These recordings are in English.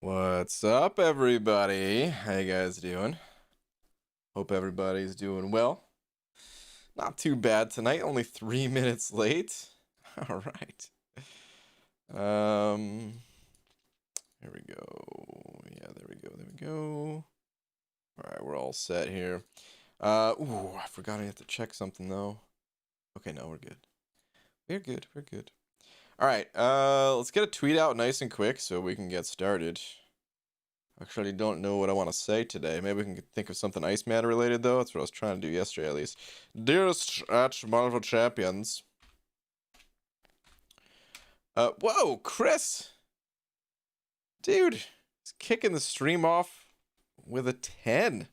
What's up, everybody? How you guys doing? Hope everybody's doing well. Not too bad tonight, only 3 minutes late. All right. Here we go. Yeah, there we go. All right, we're all set here. Ooh, I forgot I have to check something though. Okay, no, we're good. We're good. All right, let's get a tweet out nice and quick so we can get started. Actually, don't know what I want to say today. Maybe we can think of something Iceman related, though. That's what I was trying to do yesterday, at least. Dearest at Marvel Champions. Whoa, Chris! Dude, he's kicking the stream off with a 10.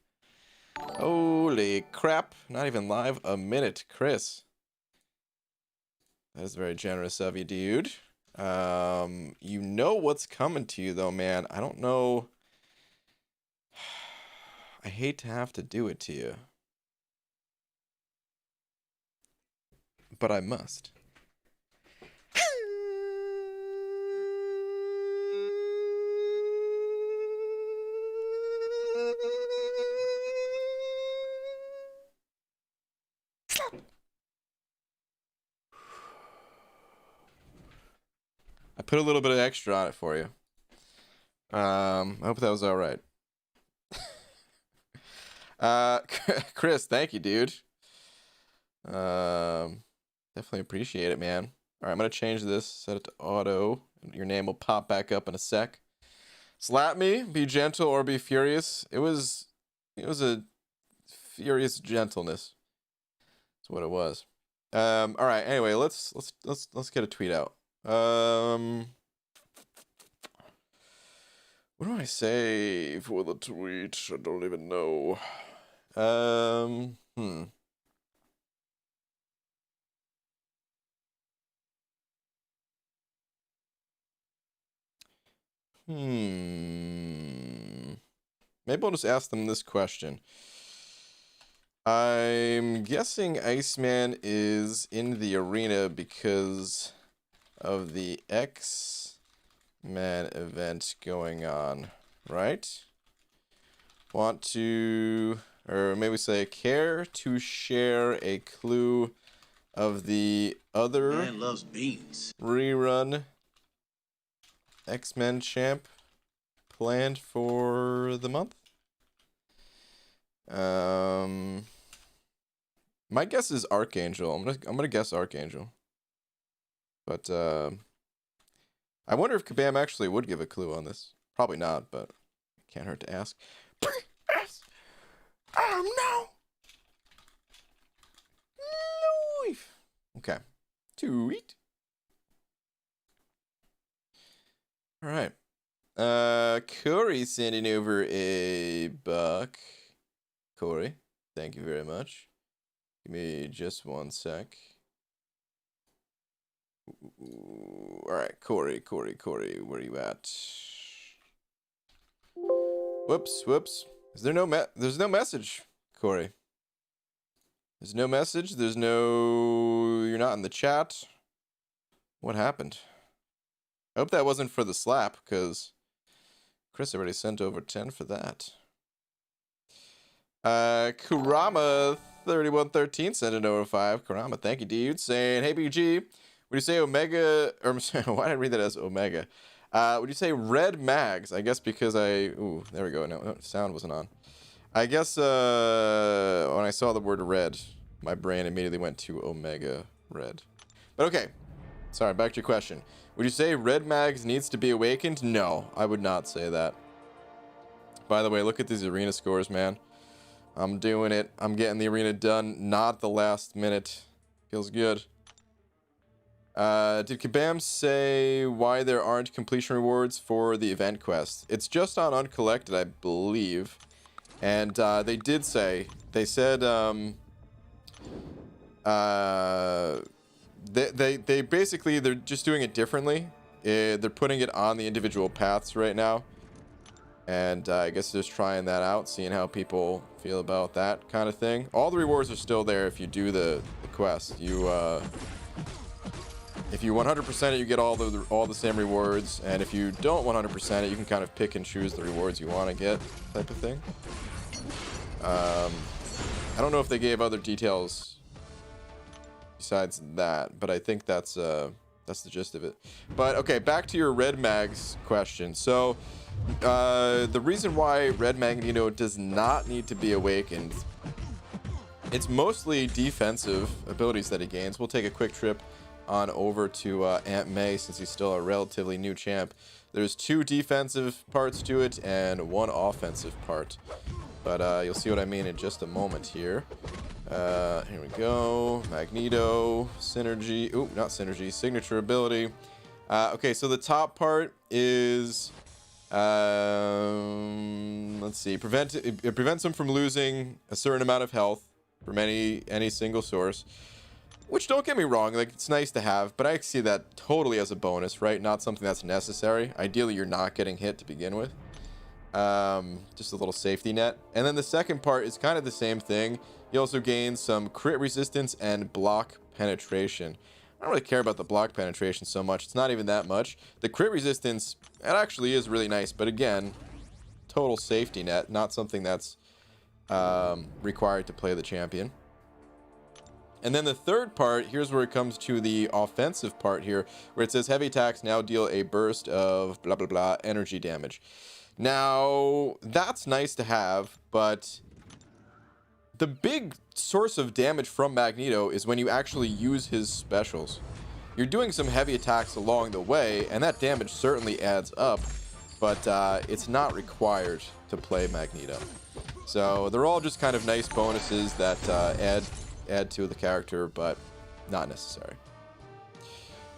Holy crap. Not even live a minute, Chris. That is very generous of you, dude. You know what's coming to you, though, man. I don't know. I hate to have to do it to you, but I must. I put a little bit of extra on it for you. I hope that was all right. Chris, thank you, dude. Definitely appreciate it, man. All right, I'm gonna change this, set it to auto. Your name will pop back up in a sec. Slap me, be gentle or be furious. It was a furious gentleness. That's what it was. All right. Anyway, let's get a tweet out. What do I say for the tweet? I don't even know. Maybe I'll just ask them this question. I'm guessing Iceman is in the arena because of the X-Man event going on, right? Want to, or maybe say, care to share a clue of the other Man loves beans. Rerun X-Men champ planned for the month? My guess is Archangel. I'm gonna guess Archangel. But I wonder if Kabam actually would give a clue on this. Probably not, but can't hurt to ask. Yes. No. Okay. Tweet. All right. Corey sending over a buck. Corey, thank you very much. Give me just one sec. All right, Corey, where are you at? Whoops. There's no message, Corey. There's no message. You're not in the chat. What happened? I hope that wasn't for the slap, because Chris already sent over 10 for that. Kurama3113 sent an over 5. Kurama, thank you, dude. Saying, hey, BG, would you say Omega, or why did I read that as Omega? Would you say red mags? I guess because ooh, there we go. No, sound wasn't on. I guess when I saw the word red, my brain immediately went to Omega red. But okay, sorry, back to your question. Would you say red mags needs to be awakened? No, I would not say that. By the way, look at these arena scores, man. I'm doing it. I'm getting the arena done, not the last minute. Feels good. Did Kabam say why there aren't completion rewards for the event quest? It's just on Uncollected, I believe. And they did say, they said they basically, they're just doing it differently. They're putting it on the individual paths right now. And I guess just trying that out, seeing how people feel about that kind of thing. All the rewards are still there if you do the quest. If you 100% it, you get all the same rewards, and if you don't 100% it, you can kind of pick and choose the rewards you want to get, type of thing. I don't know if they gave other details besides that, but I think that's the gist of it. But okay, back to your Red Mags question. So the reason why Red Magneto does not need to be awakened, it's mostly defensive abilities that he gains. We'll take a quick trip on over to Aunt May, since he's still a relatively new champ. There's 2 defensive parts to it and 1 offensive part, but you'll see what I mean in just a moment here. Here we go. Magneto Synergy. Ooh, not Synergy. Signature ability. Okay, so the top part is let's see. It prevents him from losing a certain amount of health from any single source. Which, don't get me wrong, like, it's nice to have, but I see that totally as a bonus, right? Not something that's necessary. Ideally, you're not getting hit to begin with. Just a little safety net. And then the second part is kind of the same thing. He also gains some crit resistance and block penetration. I don't really care about the block penetration so much. It's not even that much. The crit resistance, it actually is really nice, but again, total safety net, not something that's required to play the champion. And then the third part, here's where it comes to the offensive part here, where it says heavy attacks now deal a burst of blah, blah, blah energy damage. Now, that's nice to have, but the big source of damage from Magneto is when you actually use his specials. You're doing some heavy attacks along the way, and that damage certainly adds up, but it's not required to play Magneto. So they're all just kind of nice bonuses that add to the character, but not necessary.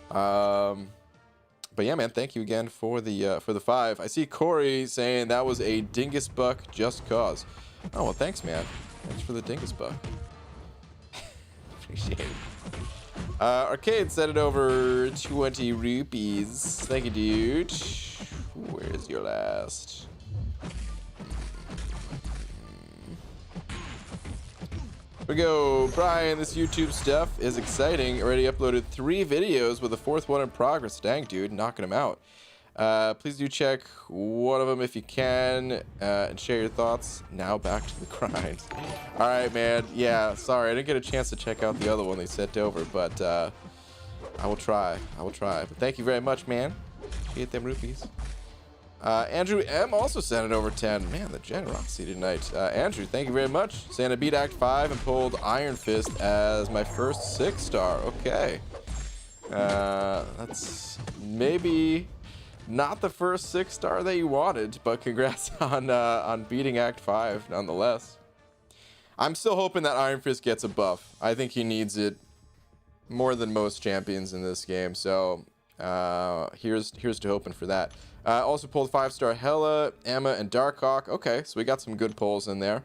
But yeah, man, thank you again for the 5. I see Corey saying that was a dingus buck just cause. Oh, well, thanks, man. Thanks for the dingus buck. Appreciate it. Arcade sent it over 20 rupees. Thank you, dude. Where's your last? Here we go. Brian, this YouTube stuff is exciting. Already uploaded 3 videos with a 4th one in progress. Dang, dude, knocking them out. Please do check one of them if you can, and share your thoughts. Now back to the grind. All right, man. Yeah, sorry, I didn't get a chance to check out the other one they sent over, but I will try. But thank you very much, man. Get them rupees. Andrew M also sent it over 10. Man, the generosity tonight. Andrew, thank you very much. Saying I beat Act 5 and pulled Iron Fist as my first 6-star. Okay. That's maybe not the first 6-star that you wanted, but congrats on beating Act 5 nonetheless. I'm still hoping that Iron Fist gets a buff. I think he needs it more than most champions in this game, so here's to hoping for that. Also pulled 5-star Hela, Emma, and Darkhawk. Okay, so we got some good pulls in there.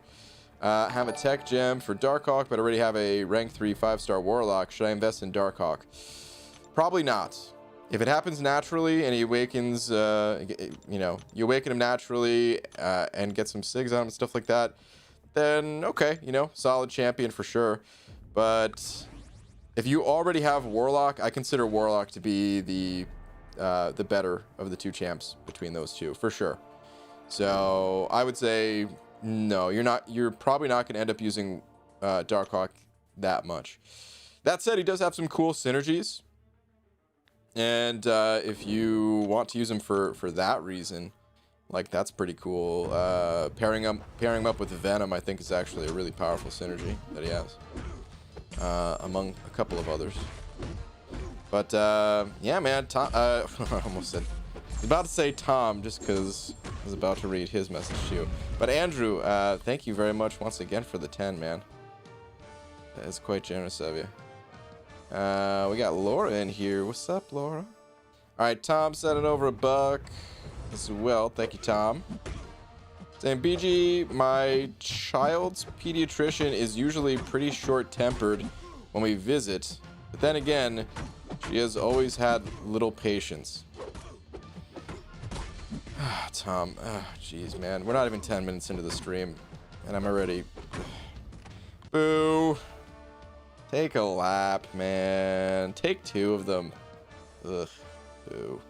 Have a tech gem for Darkhawk, but already have a rank 3 5-star Warlock. Should I invest in Darkhawk? Probably not. If it happens naturally and he awakens, you know, you awaken him naturally and get some SIGs on him and stuff like that, then okay, you know, solid champion for sure. But if you already have Warlock, I consider Warlock to be the better of the 2 champs between those 2 for sure. So I would say no, you're probably not going to end up using Darkhawk that much. That said, he does have some cool synergies, and if you want to use him for that reason, like, that's pretty cool. Pairing him up with Venom, I think, is actually a really powerful synergy that he has, among a couple of others. But yeah, man, Tom, I almost said, I was about to say Tom just because I was about to read his message to you. But Andrew, thank you very much once again for the 10, man. That is quite generous of you. We got Laura in here. What's up, Laura? All right, Tom sent it over $1 as well. Thank you, Tom. Saying, BG, my child's pediatrician is usually pretty short-tempered when we visit, but then again, she has always had little patience. Tom, jeez, man. We're not even 10 minutes into the stream, and I'm already... Boo. Take a lap, man. Take 2 of them. Ugh. Boo.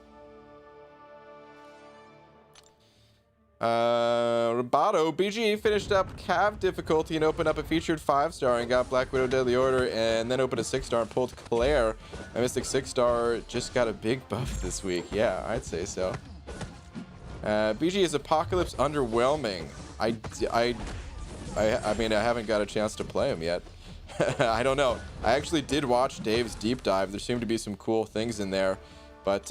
Roboto BG finished up Cav difficulty and opened up a featured 5-star and got Black Widow Deadly Order, and then opened a 6-star and pulled Claire. My Mystic 6-star just got a big buff this week. Yeah, I'd say so. BG is Apocalypse underwhelming. I mean, I haven't got a chance to play him yet. I don't know. I actually did watch Dave's deep dive. There seemed to be some cool things in there, but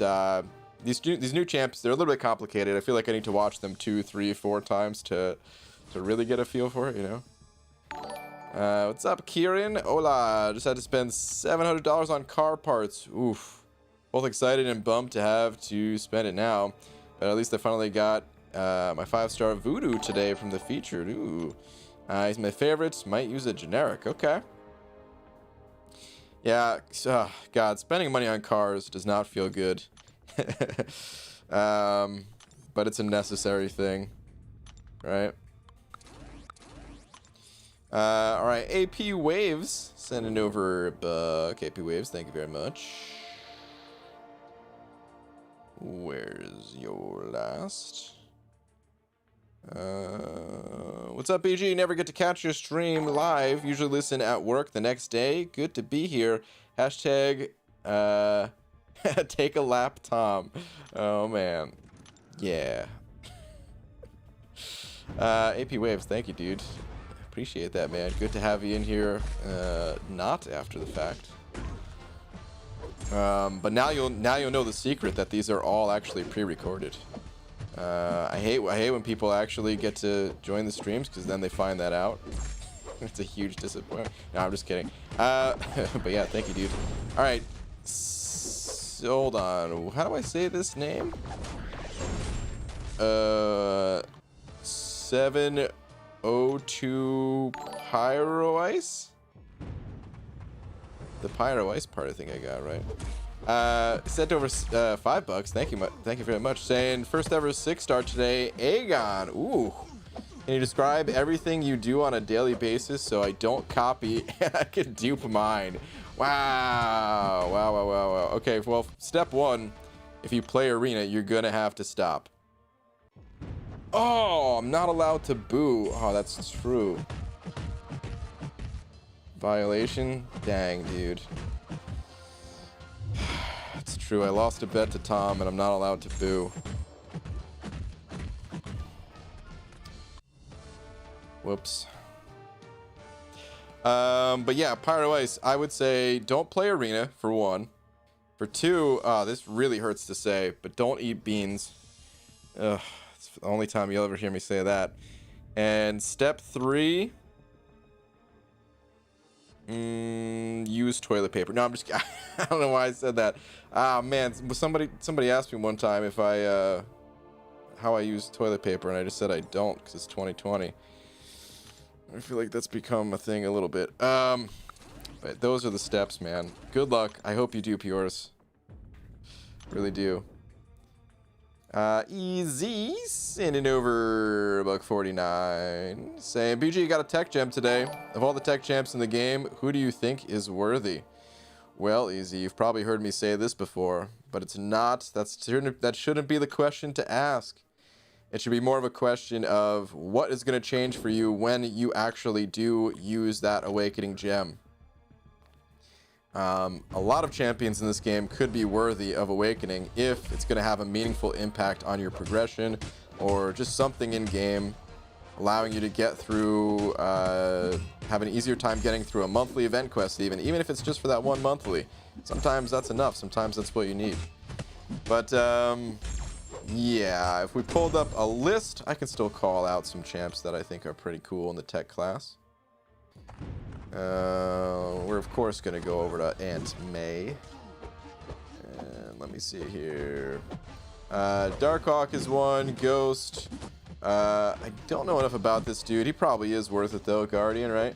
these new champs, they're a little bit complicated. I feel like I need to watch them 2, 3, 4 times to really get a feel for it, you know. What's up, Kieran? Hola. Just had to spend $700 on car parts. Oof. Both excited and bummed to have to spend it now, but at least I finally got my 5-star Voodoo today from the featured. Ooh. He's my favorite. Might use a generic. Okay. Yeah. God, spending money on cars does not feel good. But it's a necessary thing, right? All right. AP Waves sending over a buck. AP Waves, thank you very much. Where's your last? What's up, BG? Never get to catch your stream live. Usually listen at work the next day. Good to be here. Hashtag take a lap, Tom. Oh man, yeah. AP Waves, thank you, dude. Appreciate that, man. Good to have you in here. Not after the fact. But now you'll know the secret that these are all actually pre-recorded. I hate when people actually get to join the streams, because then they find that out. It's a huge disappointment. No, I'm just kidding. But yeah, thank you, dude. All right. Hold on. How do I say this name? 702 Pyro Ice? The Pyro Ice part I think I got right. Sent over $5. Thank you very much. Saying first ever 6-star today. Aegon. Ooh. Can you describe everything you do on a daily basis so I don't copy and I can dupe mine? Wow. Wow. Okay, well, step 1, if you play arena, you're gonna have to stop. Oh, I'm not allowed to boo. Oh, that's true. Violation? Dang, dude. It's true. I lost a bet to Tom and I'm not allowed to boo. Whoops. But yeah, Pyro Ice, I would say don't play arena for 1. For 2, this really hurts to say, but don't eat beans. Ugh, it's the only time you'll ever hear me say that. And step 3, use toilet paper. No, I'm just I don't know why I said that. Ah, man, somebody asked me one time if I how I use toilet paper, and I just said I don't because it's 2020. I feel like that's become a thing a little bit. But those are the steps, man. Good luck. I hope you dupe yours. Really do. Easy sending over $1.49. Saying BG got a tech gem today. Of all the tech champs in the game, who do you think is worthy? Well, Easy, you've probably heard me say this before, but it's not. That shouldn't be the question to ask. It should be more of a question of what is going to change for you when you actually do use that awakening gem. A lot of champions in this game could be worthy of awakening if it's going to have a meaningful impact on your progression or just something in game allowing you to get through, have an easier time getting through a monthly event quest even if it's just for that one monthly. Sometimes that's enough. Sometimes that's what you need. But yeah, if we pulled up a list, I can still call out some champs that I think are pretty cool in the tech class. We're of course going to go over to Aunt May. And let me see here. Darkhawk is one. Ghost. I don't know enough about this dude. He probably is worth it though. Guardian, right?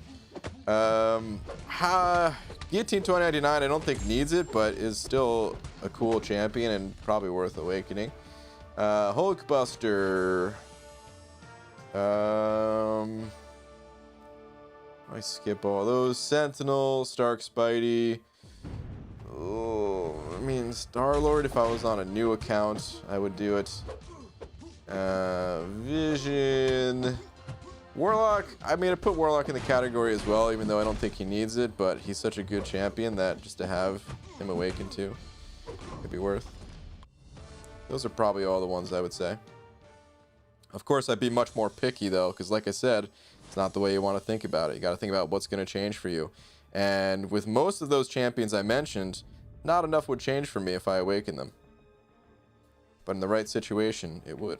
Guillotine 2099 I don't think needs it, but is still a cool champion and probably worth awakening. Hulkbuster. I skip all those. Sentinel, Stark, Spidey. Oh, I mean, Star-Lord, if I was on a new account, I would do it. Vision. Warlock, I mean, I put Warlock in the category as well, even though I don't think he needs it, but he's such a good champion that just to have him awakened to could be worth. Those are probably all the ones I would say. Of course, I'd be much more picky, though, because like I said, it's not the way you want to think about it. You got to think about what's going to change for you. And with most of those champions I mentioned, not enough would change for me if I awaken them. But in the right situation, it would.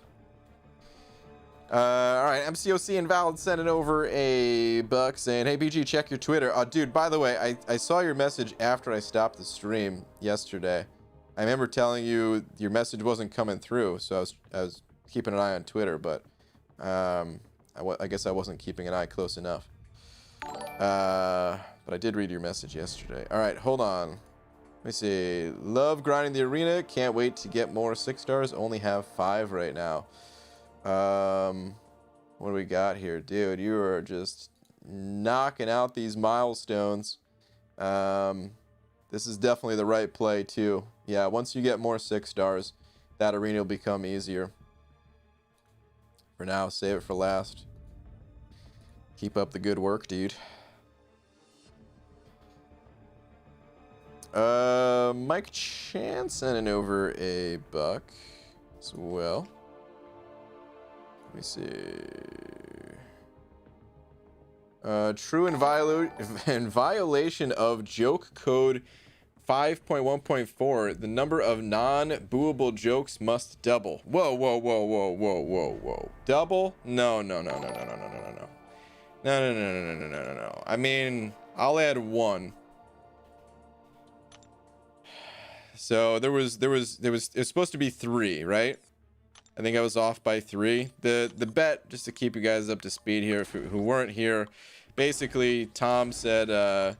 Alright, MCOC Invalid sending over a buck saying, hey BG, check your Twitter. Dude, by the way, I saw your message after I stopped the stream yesterday. I remember telling you your message wasn't coming through, so I was keeping an eye on Twitter, but I guess I wasn't keeping an eye close enough. But I did read your message yesterday. Alright, hold on. Let me see. Love grinding the arena. Can't wait to get more 6 stars. Only have 5 right now. What do we got here? Dude, you are just knocking out these milestones. This is definitely the right play too. Yeah, once you get more 6 stars, that arena will become easier. For now, save it for last. Keep up the good work, dude. Mike Chan sending over a buck as well. Let me see. True in violation of joke code 5.1.4, the number of non-booable jokes must double. Whoa, whoa, whoa, whoa, whoa, whoa, whoa. Double? No, no, no, no, no, no, no, no, no, no. No, no, no, no, no, no, no, no. I mean, I'll add 1. So it was supposed to be 3, right? I think I was off by 3. The bet, just to keep you guys up to speed here, who weren't here, basically Tom said to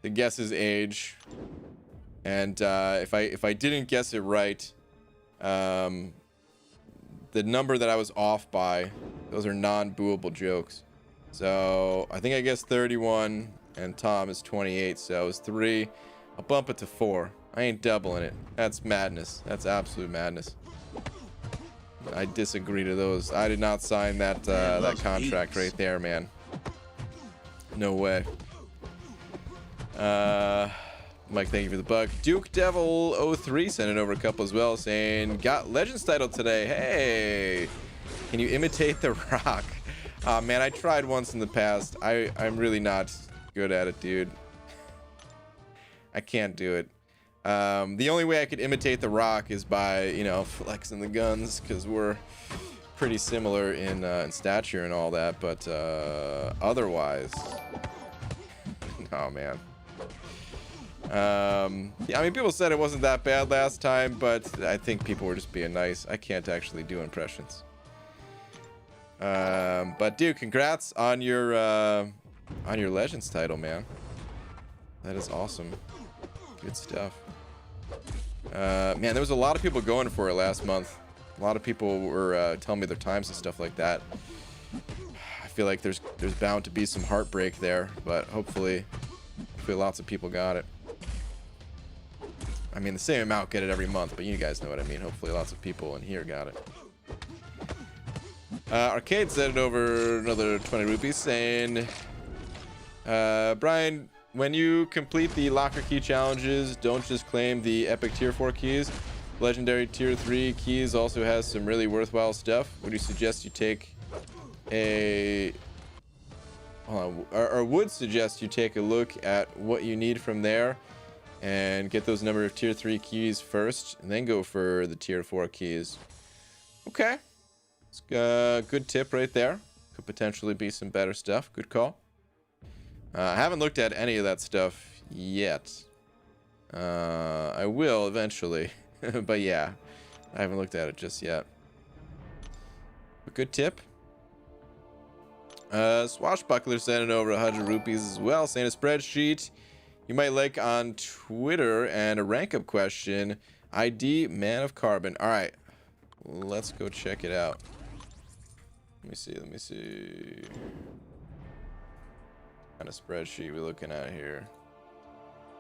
guess his age, and if I didn't guess it right, the number that I was off by, those are non-booable jokes. So I think I guessed 31, and Tom is 28, so it was 3. I'll bump it to 4. I ain't doubling it. That's madness. That's absolute madness. I disagree to those. I did not sign that that contract right there, man. No way. Mike, thank you for the buck. Duke Devil 03 sent it over a couple as well, saying, got Legends title today. Hey, can you imitate The Rock? Man, I tried once in the past. I'm really not good at it, dude. I can't do it. The only way I could imitate The Rock is by, you know, flexing the guns, because we're pretty similar in stature and all that, but otherwise, oh man. Yeah, I mean, people said it wasn't that bad last time, but I think people were just being nice. I can't actually do impressions. But dude, congrats on your Legends title, man. That is awesome. Good stuff. Man, there was a lot of people going for it last month. A lot of people were telling me their times and stuff like that. I feel like there's bound to be some heartbreak there, but hopefully lots of people got it. I mean, the same amount get it every month, but you guys know what I mean. Hopefully lots of people in here got it. Arcade sent it over another 20 rupees saying, Brian, when you complete the locker key challenges, don't just claim the epic tier 4 keys. Legendary tier 3 keys also has some really worthwhile stuff. Would you suggest you take a... or would suggest you take a look at what you need from there and get those number of tier 3 keys first, and then go for the tier 4 keys. Okay. It's a good tip right there. Could potentially be some better stuff. Good call. I haven't looked at any of that stuff yet. I will eventually. But yeah, I haven't looked at it just yet. A good tip. Swashbuckler sending over 100 rupees as well, saying a spreadsheet you might like on Twitter and a rank up question. ID Man of Carbon. All right, let's go check it out. Let me see. What kind of spreadsheet we looking at here?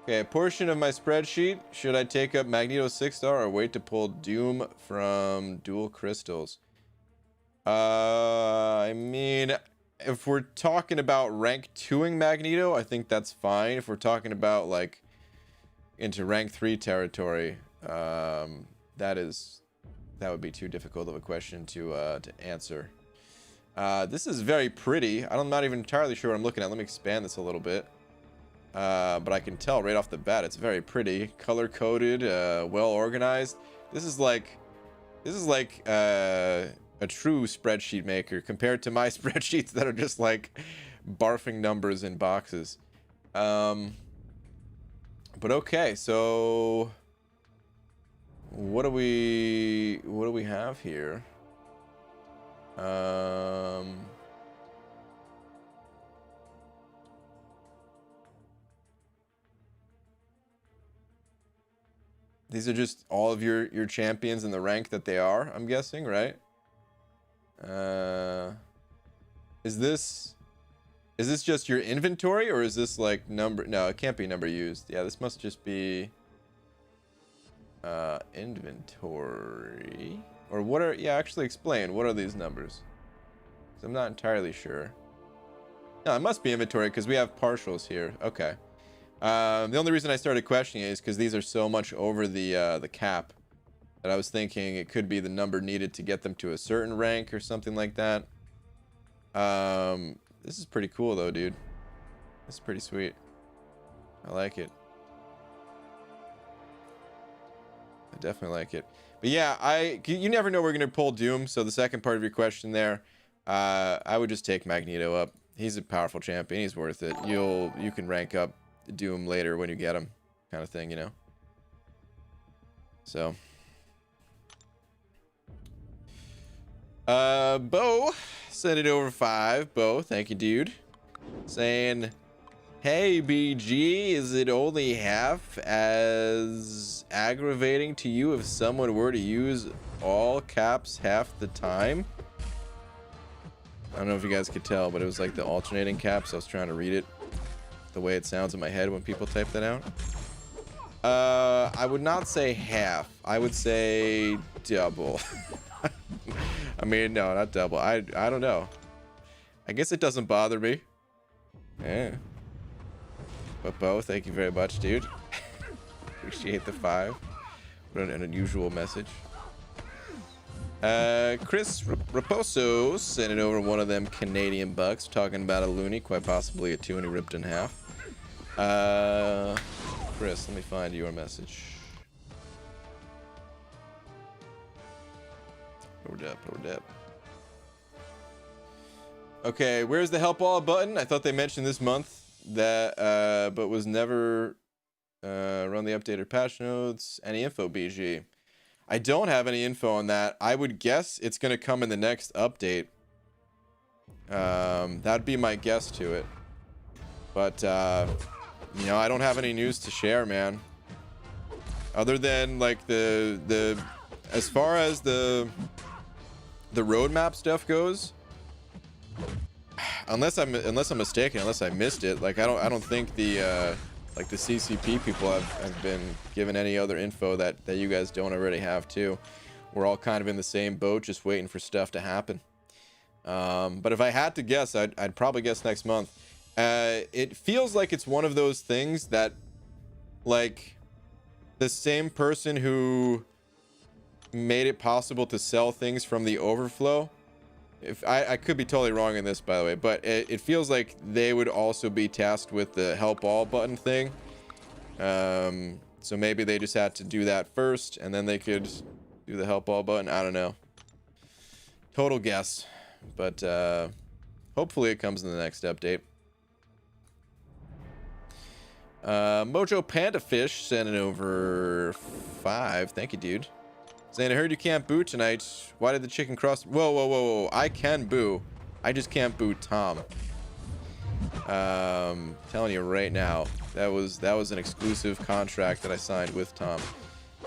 Okay, a portion of my spreadsheet. Should I take up Magneto 6-star or wait to pull Doom from dual crystals? I mean, if we're talking about rank 2ing Magneto, I think that's fine. If we're talking about like into rank 3 territory, that would be too difficult of a question to answer. This is very pretty. I'm not even entirely sure what I'm looking at. Let me expand this a little bit. But I can tell right off the bat it's very pretty, color coded, well organized. This is like a true spreadsheet maker compared to my spreadsheets that are just like barfing numbers in boxes. But okay, so what do we have here? These are just all of your champions in the rank that they are, I'm guessing, right? Is this just your inventory, or is this like number? No, it can't be number used. Yeah, this must just be inventory. Or what are, yeah, actually explain, what are these numbers? 'Cause I'm not entirely sure. No, it must be inventory because we have partials here. Okay. The only reason I started questioning it is because these are so much over the cap that I was thinking it could be the number needed to get them to a certain rank or something like that. This is pretty cool though, dude. This is pretty sweet. I like it. I definitely like it. But yeah, you never know we're gonna pull Doom. So the second part of your question there, I would just take Magneto up. He's a powerful champion. He's worth it. You can rank up Doom later when you get him, kind of thing, you know. So, Bo sent it over 5. Bo, thank you, dude. Saying, hey BG, is it only half as aggravating to you if someone were to use all caps half the time? I don't know if you guys could tell, but it was like the alternating caps. I was trying to read it the way it sounds in my head when people type that out. I would not say half. I would say double. I mean, no, not double. I don't know. I guess it doesn't bother me. Yeah. But Bo, thank you very much, dude. Appreciate the 5. What an unusual message. Chris Raposo sent it over one of them Canadian bucks, talking about a loony, quite possibly a toonie ripped in half. Chris, let me find your message. Hold up. Okay, where's the help all button? I thought they mentioned this month that, but was never run the updated patch notes. Any info, BG? I don't have any info on that. I would guess it's going to come in the next update. That'd be my guess to it. But, you know, I don't have any news to share, man. Other than, like, as far as the roadmap stuff goes, unless I'm mistaken, unless I missed it, like, I don't think the like the CCP people have been given any other info that you guys don't already have too. We're all kind of in the same boat, just waiting for stuff to happen. But if I had to guess, I'd probably guess next month. It feels like it's one of those things that, like, the same person who made it possible to sell things from the overflow, if I could be totally wrong in this, by the way, but it feels like they would also be tasked with the help all button thing. So maybe they just had to do that first and then they could do the help all button. I don't know. Total guess, but hopefully it comes in the next update. Mojo Panda Fish sent it over 5. Thank you, dude. Saying, I heard you can't boo tonight. Why did the chicken cross? Whoa. I can boo. I just can't boo Tom. Telling you right now, that was an exclusive contract that I signed with Tom.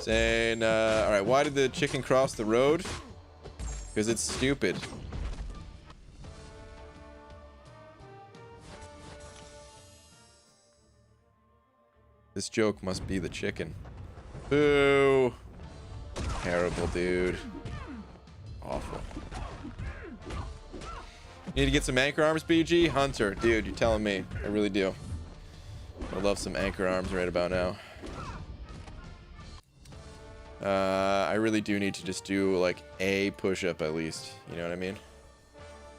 Saying, all right, why did the chicken cross the road? Because it's stupid. This joke must be the chicken. Boo. Terrible, dude. Awful. Need to get some anchor arms, BG? Hunter. Dude, you're telling me. I really do. I love some anchor arms right about now. I really do need to just do like a push-up at least. You know what I mean?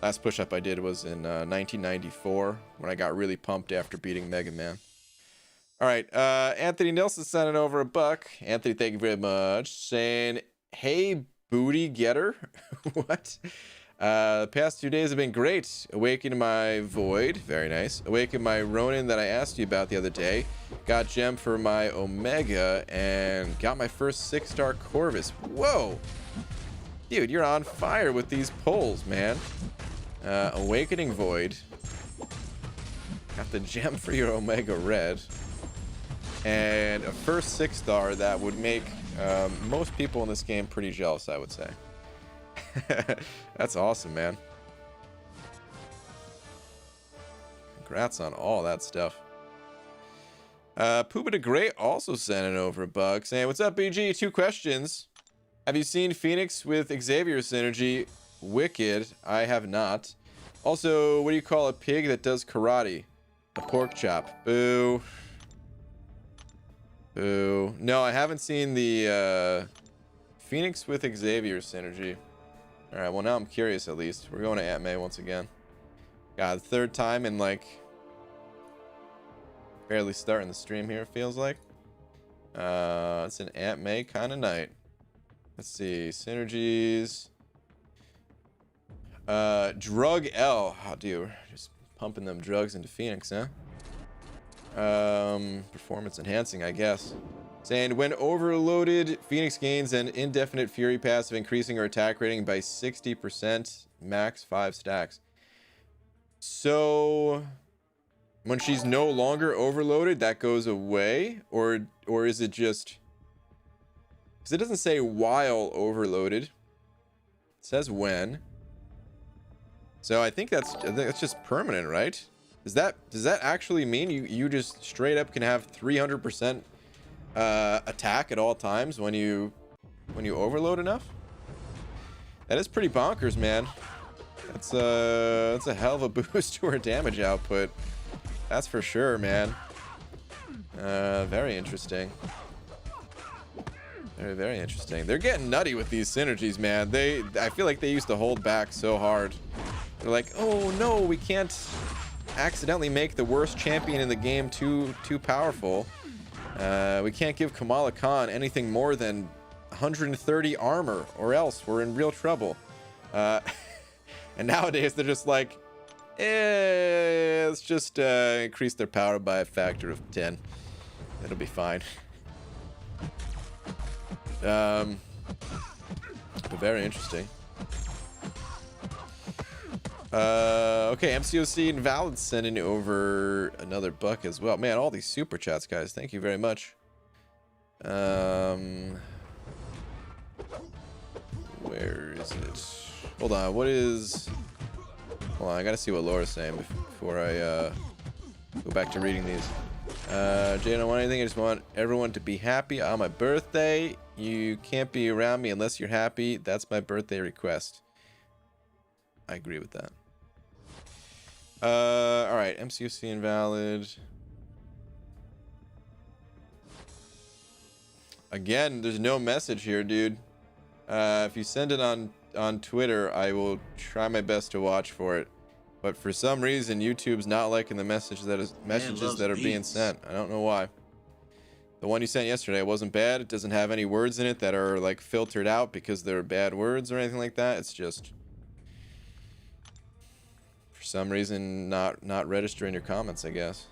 Last push-up I did was in 1994 when I got really pumped after beating Mega Man. All right, Anthony Nilsson sending over $1. Anthony, thank you very much. Saying, hey, booty getter. What? The past 2 days have been great. Awakened my Void. Very nice. Awakened my Ronin that I asked you about the other day. Got gem for my Omega. And got my first 6-star Corvus. Whoa. Dude, you're on fire with these pulls, man. Awakening Void. Got the gem for your Omega Red. And a first 6-star that would make most people in this game pretty jealous, I would say. That's awesome, man. Congrats on all that stuff. Pooba the Great also sending over $1 saying, what's up, BG? 2 questions. Have you seen Phoenix with Xavier Synergy? Wicked. I have not. Also, what do you call a pig that does karate? A pork chop. Boo. Boo. No, I haven't seen the Phoenix with Xavier Synergy. Alright, well now I'm curious at least. We're going to Aunt May once again. God, the 3rd time in like... barely starting the stream here, it feels like. It's an Aunt May kind of night. Let's see. Synergies. Drug L. Oh, dude. Just pumping them drugs into Phoenix, huh? Performance enhancing, I guess. Saying, when overloaded, Phoenix gains an indefinite Fury passive, increasing her attack rating by 60%, max 5 stacks. So, when she's no longer overloaded, that goes away? Or is it just... because it doesn't say while overloaded. It says when. So I think that's just permanent, right? Does that actually mean you just straight up can have 300% attack at all times when you overload enough? That is pretty bonkers, man. That's a hell of a boost to her damage output. That's for sure, man. Very interesting. Very, very interesting. They're getting nutty with these synergies, man. I feel like they used to hold back so hard. They're like, oh no, we can't accidentally make the worst champion in the game too powerful. We can't give Kamala Khan anything more than 130 armor, or else we're in real trouble. And nowadays they're just like, let's just increase their power by a factor of 10. It'll be fine. But very interesting. Okay, MCOC Invalid sending over another $1 as well. Man, all these super chats, guys. Thank you very much. Where is it? Hold on, what is... hold on, I gotta see what Laura's saying before I go back to reading these. Jay, I don't want anything. I just want everyone to be happy on my birthday. You can't be around me unless you're happy. That's my birthday request. I agree with that. Alright, MCOC invalid. Again, there's no message here, dude. If you send it on Twitter, I will try my best to watch for it. But for some reason, YouTube's not liking the messages that are being sent. I don't know why. The one you sent yesterday wasn't bad. It doesn't have any words in it that are like filtered out because they're bad words or anything like that. It's just, for some reason, not registering your comments, I guess.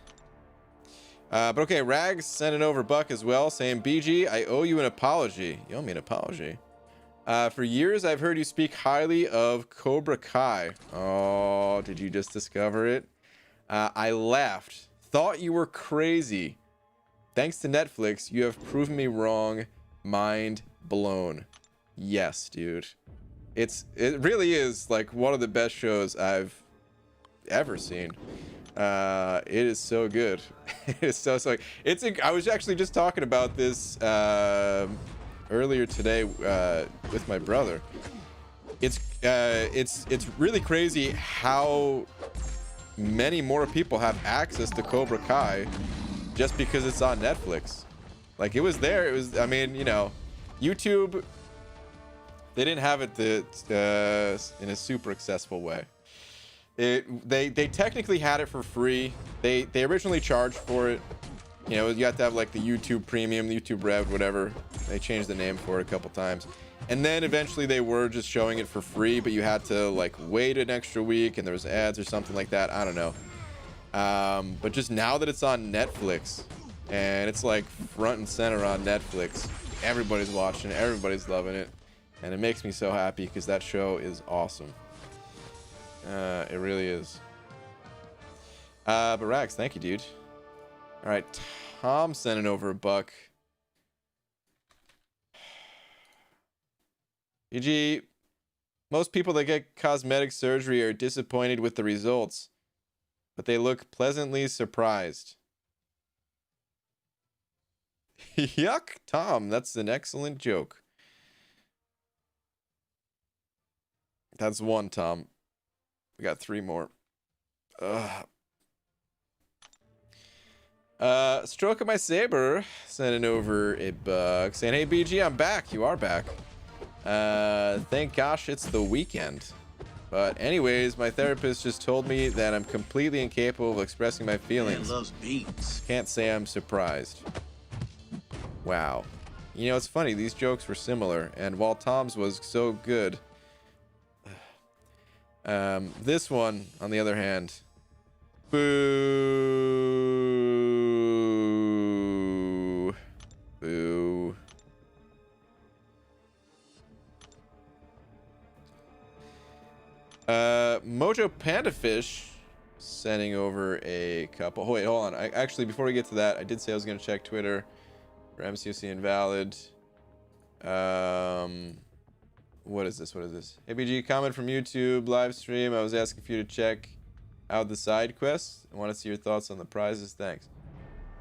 But okay, Rags sending over $1 as well, saying, BG, I owe you an apology. You owe me an apology. For years, I've heard you speak highly of Cobra Kai. Oh, did you just discover it? I laughed. Thought you were crazy. Thanks to Netflix, you have proven me wrong. Mind blown. Yes, dude. It really is like one of the best shows I've ever seen. It is so good. It is so. I was actually just talking about this earlier today with my brother. It's really crazy how many more people have access to Cobra Kai just because it's on Netflix. Like, it was there. It was, I mean, you know, YouTube, they didn't have it in a super accessible way. They technically had it for free. They originally charged for it. You know, you have to have like the YouTube Premium, the YouTube Rev, whatever. They changed the name for it a couple times. And then eventually they were just showing it for free, but you had to like wait an extra week and there was ads or something like that. I don't know. But just now that it's on Netflix and it's like front and center on Netflix, everybody's watching it, everybody's loving it. And it makes me so happy because that show is awesome. It really is. But Rax, thank you, dude. All right, Tom sending over $1. EG, most people that get cosmetic surgery are disappointed with the results, but they look pleasantly surprised. Yuck, Tom, that's an excellent joke. That's one, Tom. We got 3 more. Stroke of my saber sending over $1 saying, hey BG, I'm back. You are back. Thank gosh it's the weekend. But anyways, my therapist just told me that I'm completely incapable of expressing my feelings. Man loves beats. Can't say I'm surprised. Wow. You know, it's funny, these jokes were similar, and while Tom's was so good, this one, on the other hand, boo. Boo. Mojo Pandafish sending over a couple. Oh, wait, hold on. Actually, before we get to that, I did say I was going to check Twitter for MCOC invalid. What is this? What is this? ABG comment from YouTube live stream. I was asking for you to check out the side quests. I want to see your thoughts on the prizes. Thanks.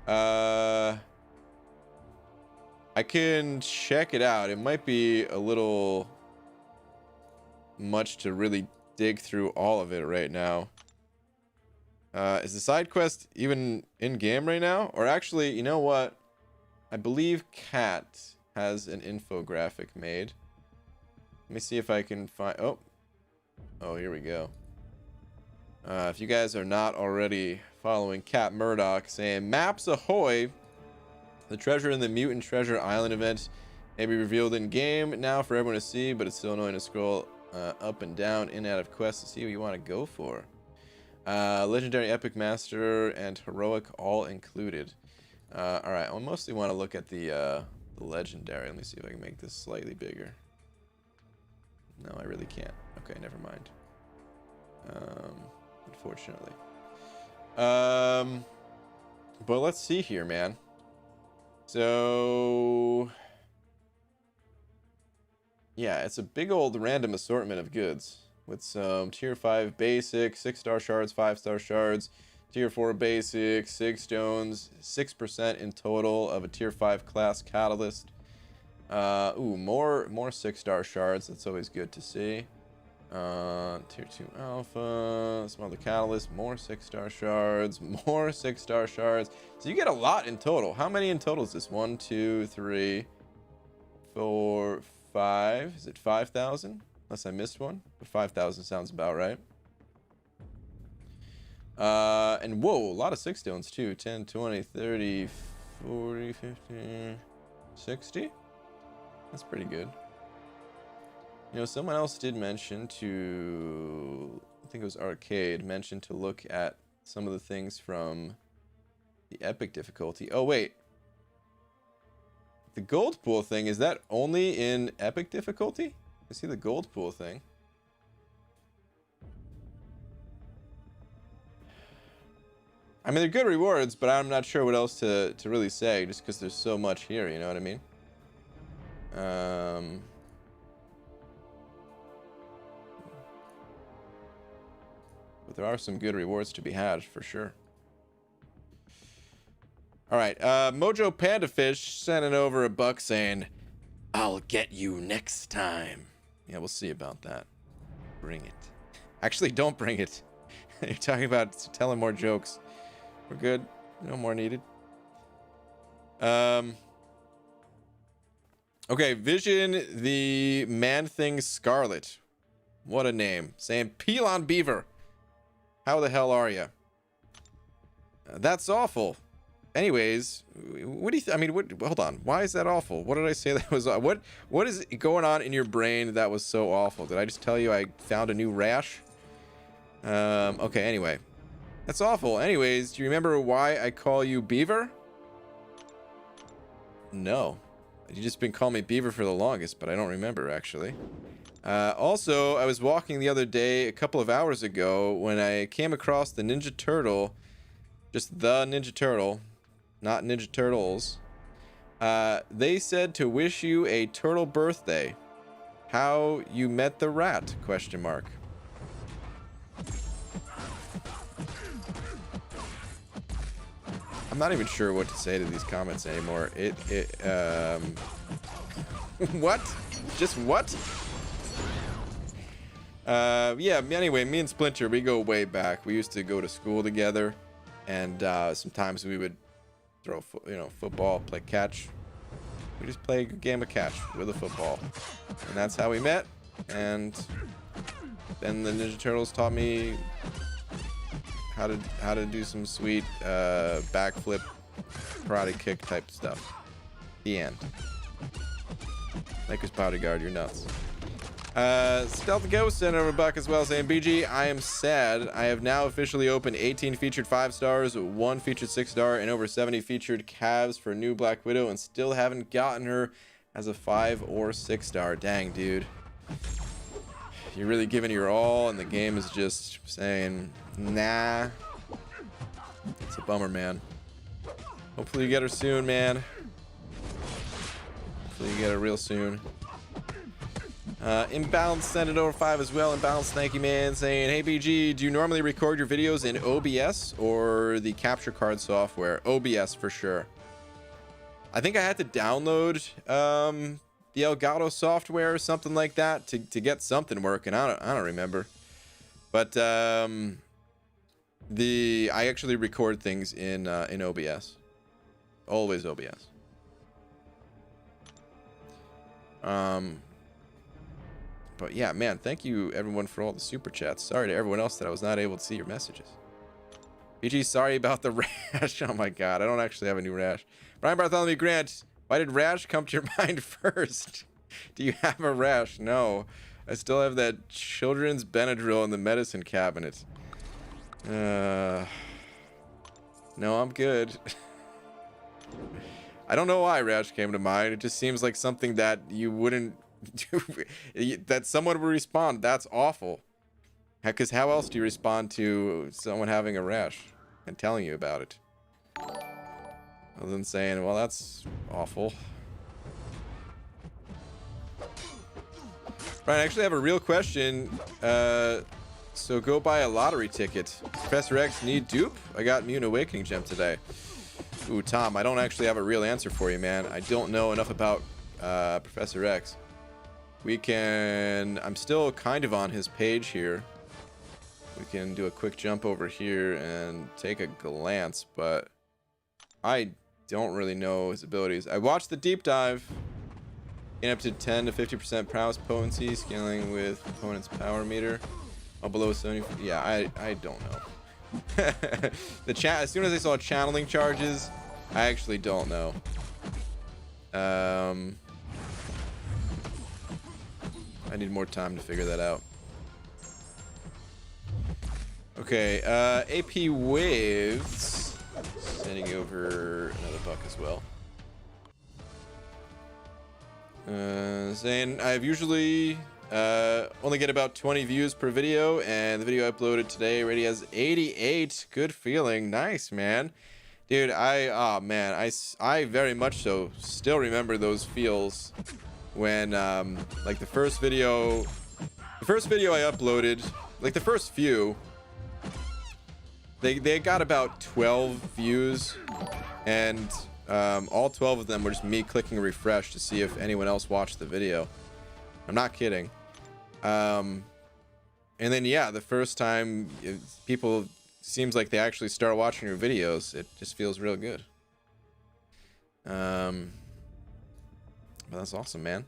I can check it out. It might be a little much to really dig through all of it right now. Is the side quest even in game right now? Or actually, you know what? I believe Cat has an infographic made. Let me see if I can find... Oh, here we go. If you guys are not already following Cat Murdoch, saying, Maps ahoy! The treasure in the Mutant Treasure Island event may be revealed in game now for everyone to see, but it's still annoying to scroll up and down in and out of quests to see what you want to go for. Legendary, Epic Master, and Heroic all included. Alright, I mostly want to look at the Legendary. Let me see if I can make this slightly bigger. No, I really can't. Okay, never mind. Unfortunately. But let's see here, man. So... yeah, it's a big old random assortment of goods. With some tier 5 basic, 6-star shards, 5-star shards, tier 4 basic, 6 stones, 6% in total of a tier 5 class catalyst. More 6-star shards. That's always good to see. Tier 2 alpha, some other catalyst, more 6-star shards, more 6-star shards. So you get a lot in total. How many in total is this? 1, 2, 3, 4, 5. Is it 5,000? Unless I missed one. But 5,000 sounds about right. And whoa, a lot of 6 stones too. 10, 20, 30, 40, 50, 60. That's pretty good. You know, someone else did mention to, I think it was Arcade, mentioned to look at some of the things from the epic difficulty. Oh, wait. The gold pool thing, is that only in epic difficulty? I see the gold pool thing. I mean, they're good rewards, but I'm not sure what else to really say, just because there's so much here, you know what I mean? But there are some good rewards to be had, for sure. Alright, Mojo Panda Fish sending over a buck saying, I'll get you next time. Yeah, we'll see about that. Bring it. Actually, don't bring it. You're talking about telling more jokes. We're good. No more needed. Okay, Vision the Man-Thing Scarlet. What a name. Saying, Pelon Beaver. How the hell are you? That's awful. Anyways, what do you I mean, hold on. Why is that awful? What did I say that was what is going on in your brain that was so awful? Did I just tell you I found a new rash? Okay, anyway. That's awful. Anyways, do you remember why I call you Beaver? No. You just been calling me Beaver for the longest, but I don't remember actually. Also, I was walking the other day a couple of hours ago when I came across the Ninja Turtle, just the Ninja Turtle, not Ninja Turtles. They said to wish you a turtle birthday. How you met the rat? Question mark. I'm not even sure what to say to these comments anymore. What? Just what? Yeah, anyway, me and Splinter, we go way back. We used to go to school together, and sometimes we would throw football, play catch. We just play a game of catch with a football, and that's how we met. And then the Ninja Turtles taught me how to do some sweet backflip karate kick type stuff. The end. Lakers bodyguard, you're nuts. Stealth Ghost sent over a buck as well, saying, BG, I am sad. I have now officially opened 18 featured 5 stars, 1 featured 6 star, and over 70 featured calves for new Black Widow, and still haven't gotten her as a 5 or 6 star. Dang, dude. You're really giving your all, and the game is just saying, nah. It's a bummer, man. Hopefully you get her soon, man. Hopefully you get her real soon. Inbound sent it over 5 as well. Inbound, thank you, man, saying, hey BG, do you normally record your videos in OBS or the capture card software? OBS for sure. I think I had to download the Elgato software or something like that to get something working. I don't remember, but I actually record things in OBS. Always OBS. But yeah, man, thank you everyone for all the super chats. Sorry to everyone else that I was not able to see your messages. BG, sorry about the rash. Oh my god, I don't actually have a new rash. Brian Bartholomew Grant, why did rash come to your mind first? Do you have a rash? No. I still have that children's Benadryl in the medicine cabinet. No, I'm good. I don't know why rash came to mind. It just seems like something that you wouldn't that someone would respond. That's awful. Because how else do you respond to someone having a rash and telling you about it? Other than saying, well, that's awful. Right, I actually have a real question. So go buy a lottery ticket. Professor X need dupe? I got Mutant Awakening gem today. Ooh, Tom, I don't actually have a real answer for you, man. I don't know enough about Professor X. I'm still kind of on his page here. We can do a quick jump over here and take a glance, but I don't really know his abilities. I watched the deep dive. Gain up to 10 to 50% prowess potency, scaling with opponent's power meter. Oh, below 70. Yeah, I don't know. As soon as I saw channeling charges, I actually don't know. I need more time to figure that out. Okay, AP Waves sending over another buck as well. Saying I've usually only get about 20 views per video, and the video I uploaded today already has 88. Good feeling. Nice, man. Dude, I very much so still remember those feels when like the first video I uploaded, like the first few, They got about 12 views, and all 12 of them were just me clicking refresh to see if anyone else watched the video. I'm not kidding. And then yeah, the first time people seems like they actually start watching your videos, it just feels real good. But that's awesome, man.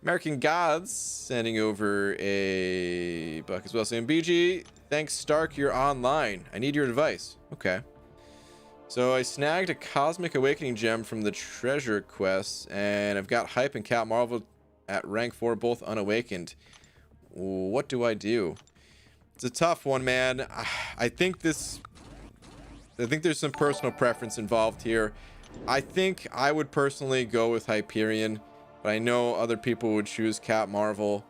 American Gods sending over a buck as well, saying, BG, thanks Stark, you're online. I need your advice. Okay. So I snagged a Cosmic Awakening gem from the treasure quest, and I've got Hype and Cat Marvel at rank 4, both unawakened. What do I do? It's a tough one, man. I think there's some personal preference involved here. I think I would personally go with Hyperion, but I know other people would choose Cat Marvel.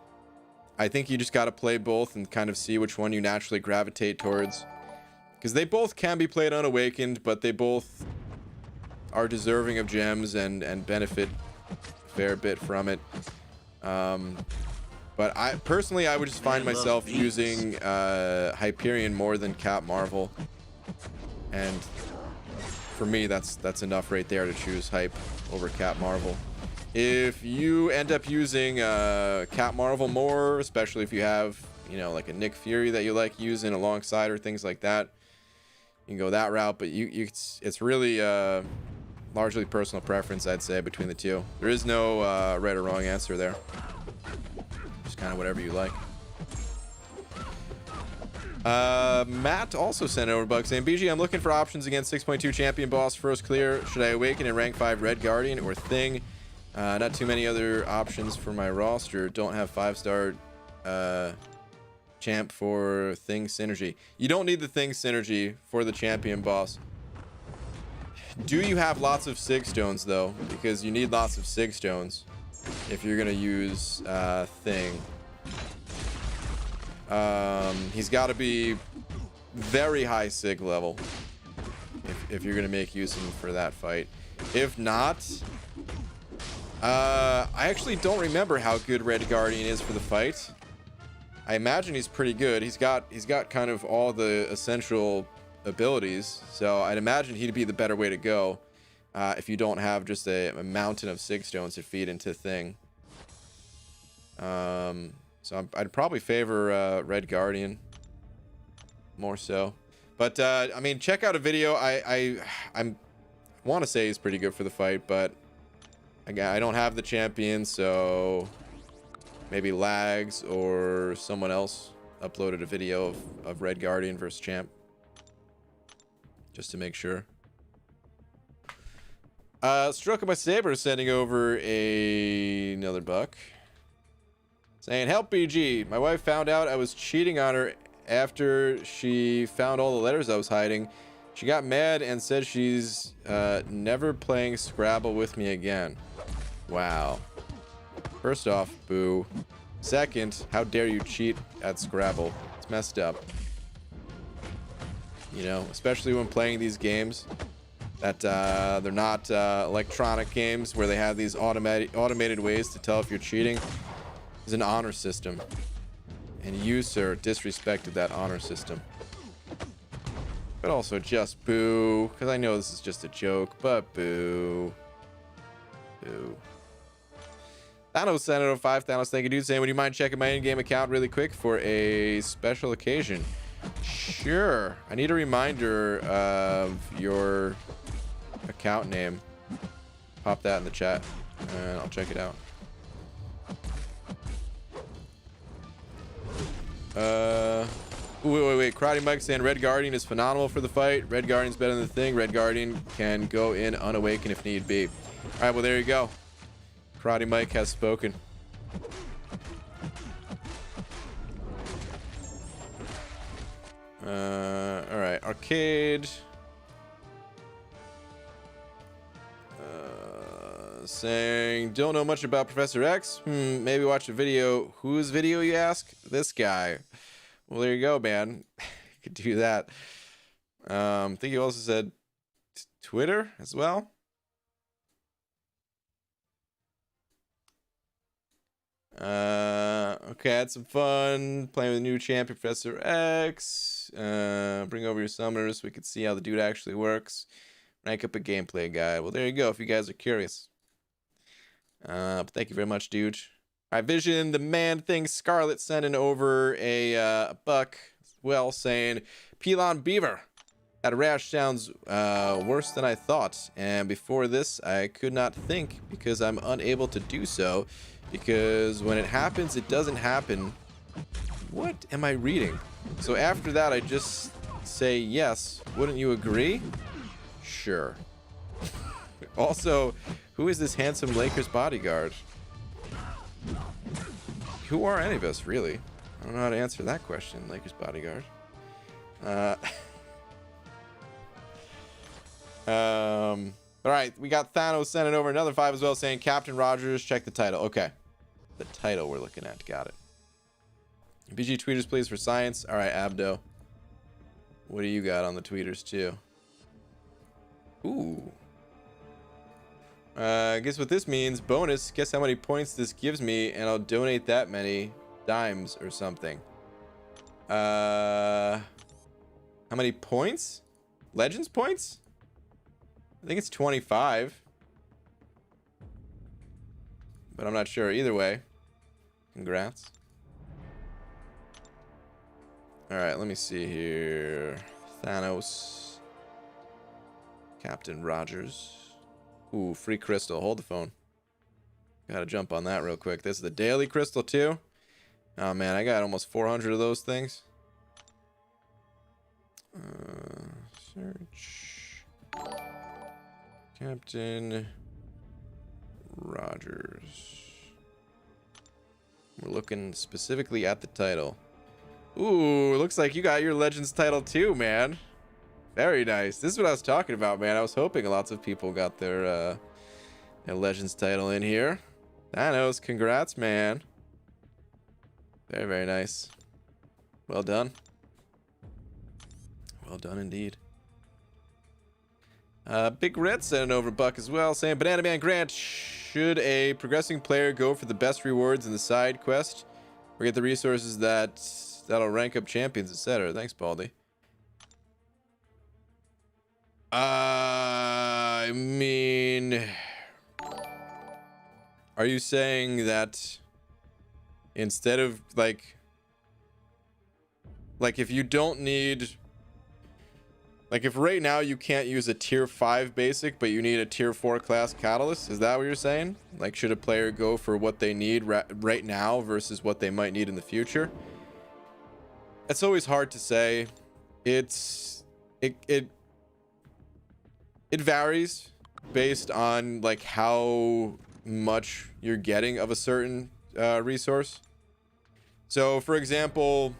I think you just got to play both and kind of see which one you naturally gravitate towards, because they both can be played unawakened, but they both are deserving of gems and benefit a fair bit from it. But I personally, I would just find myself using Hyperion more than Cat Marvel, and for me, that's enough right there to choose Hype over Cat Marvel. If you end up using Cat Marvel more, especially if you have, you know, like a Nick Fury that you like using alongside or things like that, you can go that route. But it's really largely personal preference, I'd say, between the two. There is no right or wrong answer there. Just kind of whatever you like. Matt also sent over a bug saying, BG, I'm looking for options against 6.2 champion boss first clear. Should I awaken in rank 5 Red Guardian or Thing? Not too many other options for my roster. Don't have 5-star champ for Thing Synergy. You don't need the Thing Synergy for the champion boss. Do you have lots of Sig Stones though? Because you need lots of Sig Stones if you're gonna use Thing. He's got to be very high Sig level if you're gonna make use of him for that fight. If not, I actually don't remember how good Red Guardian is for the fight. I imagine he's pretty good. He's got kind of all the essential abilities, so I'd imagine he'd be the better way to go if you don't have just a mountain of Sig Stones to feed into Thing. So I'd probably favor Red Guardian more so. But I mean, check out a video. I want to say he's pretty good for the fight, but again, I don't have the champion, so maybe Lags or someone else uploaded a video of Red Guardian versus champ, just to make sure. Stroke of my saber sending over another buck, saying, help BG, my wife found out I was cheating on her after she found all the letters I was hiding. She got mad and said she's never playing Scrabble with me again. Wow. First off, boo. Second, how dare you cheat at Scrabble? It's messed up. You know, especially when playing these games that they're not electronic games where they have these automated ways to tell if you're cheating. There's an honor system, and you, sir, disrespected that honor system. But also just boo, because I know this is just a joke, but boo. Boo. Thanos sent out 5 Thanos, thank you, dude, saying, would you mind checking my in-game account really quick for a special occasion? Sure. I need a reminder of your account name. Pop that in the chat, and I'll check it out. Wait. Karate Mike saying Red Guardian is phenomenal for the fight. Red Guardian's better than the Thing. Red Guardian can go in unawakened if need be. All right, well, there you go. Karate Mike has spoken. All right, arcade. Saying, don't know much about Professor X. Maybe watch a video. Whose video, you ask? This guy. Well, there you go, man. You could do that. I think he also said Twitter as well. Okay, had some fun playing with a new champion, Professor X. Bring over your summoners so we can see how the dude actually works. Rank up a gameplay guide. Well, there you go if you guys are curious. But thank you very much, dude. All right, Vision, the man thing, Scarlet sending over a buck, well, saying, Pelon Beaver. That rash sounds worse than I thought. And before this, I could not think because I'm unable to do so. Because when it happens, it doesn't happen. What am I reading? So after that, I just say yes. Wouldn't you agree? Sure. Also, who is this handsome Lakers bodyguard? Who are any of us, really? I don't know how to answer that question, Lakers bodyguard. All right, we got Thanos sending over another 5 as well, saying Captain Rogers, check the title. Okay. The title we're looking at. Got it. BG tweeters, please, for science. All right, Abdo. What do you got on the tweeters, too? Ooh. I guess what this means, bonus, guess how many points this gives me, and I'll donate that many dimes or something. How many points? Legends points? I think it's 25. But I'm not sure. Either way, congrats. Alright, let me see here. Thanos. Captain Rogers. Ooh, free crystal. Hold the phone. Gotta jump on that real quick. This is the daily crystal too. Oh man, I got almost 400 of those things. Search. Captain Rogers. We're looking specifically at the title. Ooh, looks like you got your Legends title too, man. Very nice. This is what I was talking about, man. I was hoping lots of people got their Legends title in here. Thanos, congrats, man. Very, very nice. Well done. Well done indeed. Big Red sending over Buck as well, saying, Banana Man Grant, should a progressing player go for the best rewards in the side quest or get the resources that'll rank up champions, etc.? Thanks, Baldy. I mean, are you saying that instead of like if you don't need, like if right now you can't use a tier 5 basic but you need a tier 4 class catalyst, is that what you're saying? Like, should a player go for what they need right now versus what they might need in the future? It's always hard to say. It varies based on like how much you're getting of a certain resource. So for example,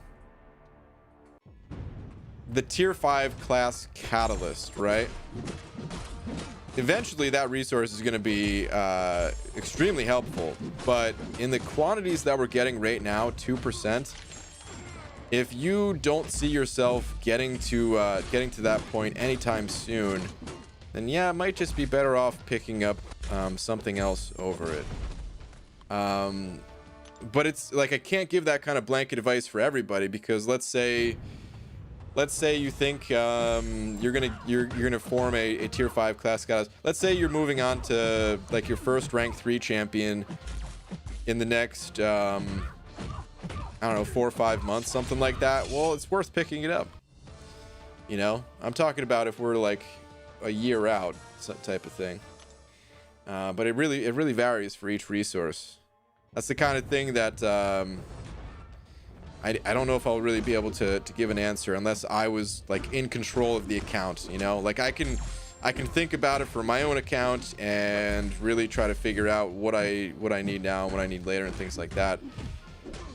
the tier 5 class catalyst, right? Eventually that resource is going to be extremely helpful, but in the quantities that we're getting right now, 2%, if you don't see yourself getting to that point anytime soon, then yeah, it might just be better off picking up something else over it. But it's like, I can't give that kind of blanket advice for everybody, because let's say you think you're gonna form a tier 5 class guys. Let's say you're moving on to like your first rank 3 champion in the next I don't know, 4 or 5 months, something like that. Well, it's worth picking it up. You know, I'm talking about if we're like a year out, type of thing. But it really varies for each resource. That's the kind of thing that I don't know if I'll really be able to give an answer unless I was like in control of the account, you know? Like I can think about it for my own account and really try to figure out what I need now and what I need later and things like that.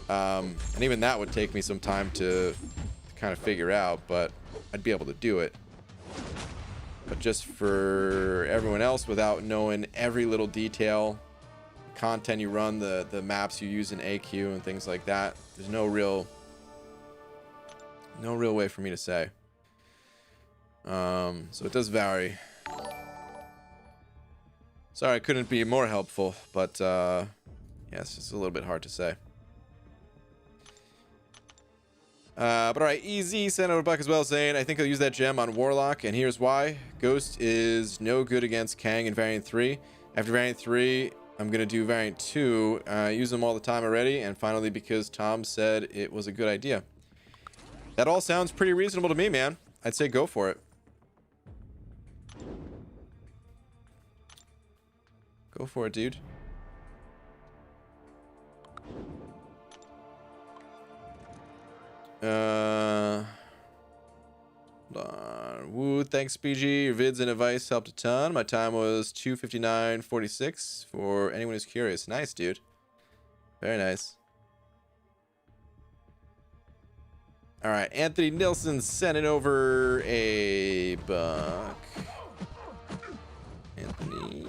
And even that would take me some time to kind of figure out, but I'd be able to do it. But just for everyone else, without knowing every little detail, the content you run, the maps you use in AQ and things like that, there's no real way for me to say. So it does vary. Sorry I couldn't be more helpful, but Yeah, it's just a little bit hard to say. But alright, Easy sent out a buck as well, saying, I think I'll use that gem on Warlock, and here's why. Ghost is no good against Kang in Variant 3. After Variant 3, I'm going to do Variant 2. Use them all the time already, and finally because Tom said it was a good idea. That all sounds pretty reasonable to me, man. I'd say go for it. Go for it, dude. Hold on. Woo, thanks, BG. Your vids and advice helped a ton. My time was 2:59:46 for anyone who's curious. Nice, dude. Very nice. All right, Anthony Nilsson sending over a buck. Anthony,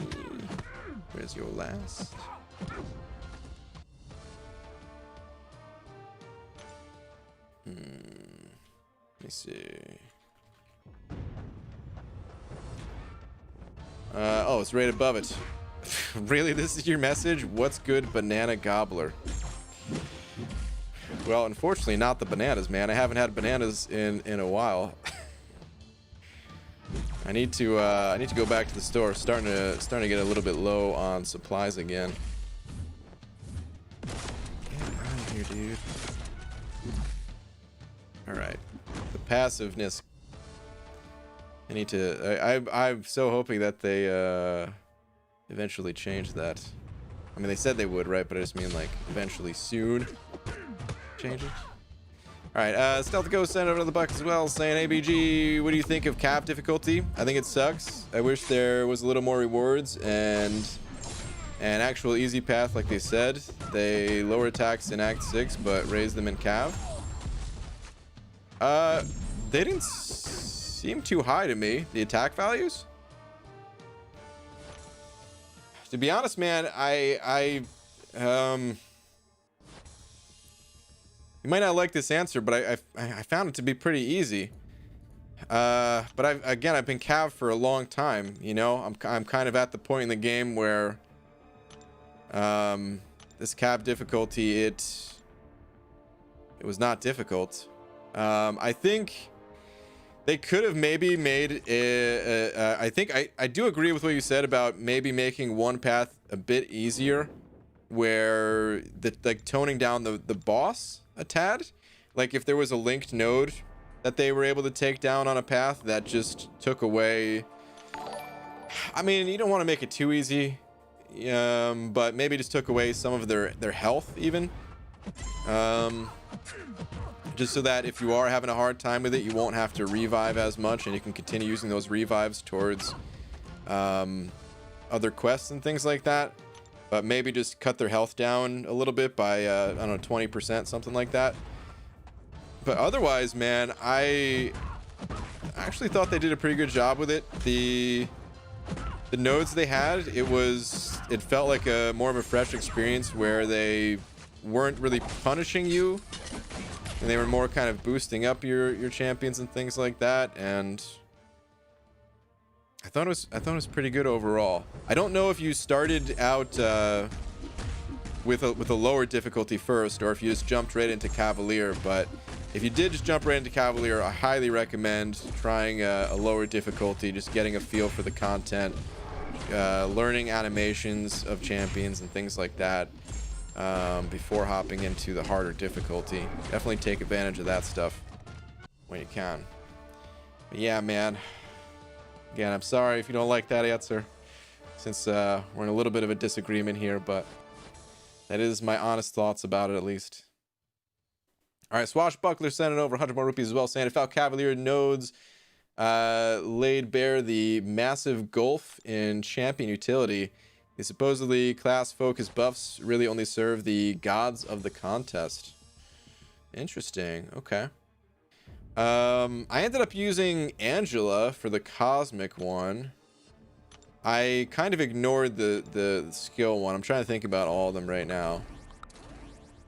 where's your last? Let me see. Oh, it's right above it. Really? This is your message? What's good, banana gobbler? Well, unfortunately, not the bananas, man. I haven't had bananas in a while. I need to go back to the store. Starting to get a little bit low on supplies again. Get out of here, dude. All right, the passiveness. I need to. I'm so hoping that they eventually change that. I mean, they said they would, right? But I just mean like eventually soon. Change it. All right, Stealth Ghost sent over to the buck as well, saying, ABG, what do you think of cap difficulty? I think it sucks. I wish there was a little more rewards and an actual easy path like they said. They lower attacks in Act 6, but raise them in Cav. They didn't seem too high to me, the attack values. To be honest, man, you might not like this answer, but I found it to be pretty easy. But I've been Cav for a long time, you know. I'm kind of at the point in the game where this Cav difficulty, it was not difficult. I think they could have maybe made I think I do agree with what you said about maybe making one path a bit easier, where like toning down the boss a tad. Like if there was a linked node that they were able to take down on a path that just took away, I mean, you don't want to make it too easy, but maybe just took away some of their health even, just so that if you are having a hard time with it, you won't have to revive as much, and you can continue using those revives towards other quests and things like that. But maybe just cut their health down a little bit by I don't know, 20%, something like that. But otherwise, man, I actually thought they did a pretty good job with it. The nodes they had, it felt like a more of a fresh experience where they weren't really punishing you, and they were more kind of boosting up your champions and things like that. And I thought it was pretty good overall. I don't know if you started out with a lower difficulty first, or if you just jumped right into Cavalier. But if you did just jump right into Cavalier, I highly recommend trying a lower difficulty, just getting a feel for the content, learning animations of champions and things like that, before hopping into the harder difficulty. Definitely take advantage of that stuff when you can. But yeah, man. Again, I'm sorry if you don't like that answer, since we're in a little bit of a disagreement here, but that is my honest thoughts about it, at least. All right, Swashbuckler sent it over 100 more rupees as well, saying, I felt Cavalier nodes laid bare the massive gulf in champion utility. The supposedly class-focused buffs really only serve the gods of the contest. Interesting. Okay. I ended up using Angela for the cosmic one. I kind of ignored the skill one. I'm trying to think about all of them right now.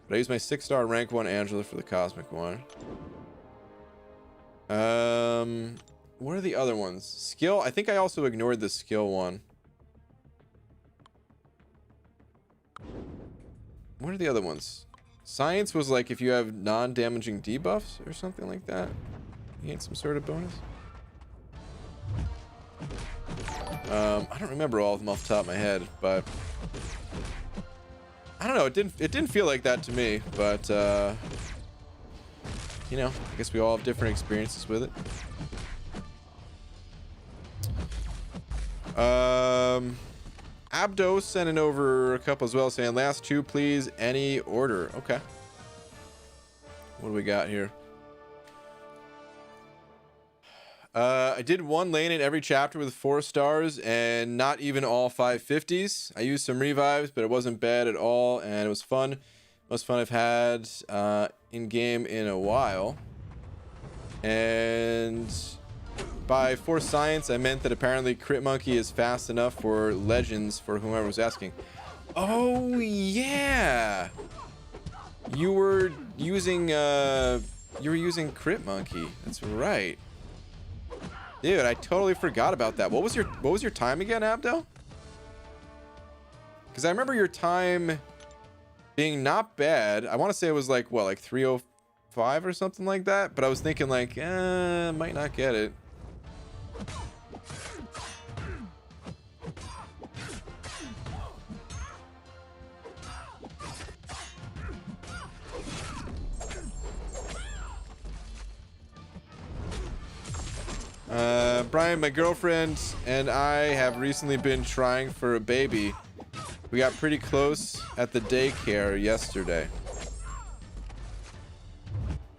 But I used my 6-star rank 1 Angela for the cosmic one. What are the other ones? Skill, I think I also ignored the skill one. what are the other ones? Science was like if you have non-damaging debuffs or something like that. You gain some sort of bonus. I don't remember all of them off the top of my head, but I don't know. It didn't feel like that to me, but you know, I guess we all have different experiences with it. Abdo sending over a couple as well, saying last two, please, any order. Okay. What do we got here? I did one lane in every chapter with 4 stars and not even all 550s. I used some revives, but it wasn't bad at all, and it was fun. Most fun I've had in game in a while. And by for science, I meant that apparently Crit Monkey is fast enough for legends for whoever was asking. Oh yeah, you were using Crit Monkey. That's right. Dude, I totally forgot about that. What was your time again, Abdo? Because I remember your time being not bad. I want to say it was like, what, like 305 or something like that? But I was thinking like, might not get it. Brian, my girlfriend and I have recently been trying for a baby. We got pretty close at the daycare yesterday.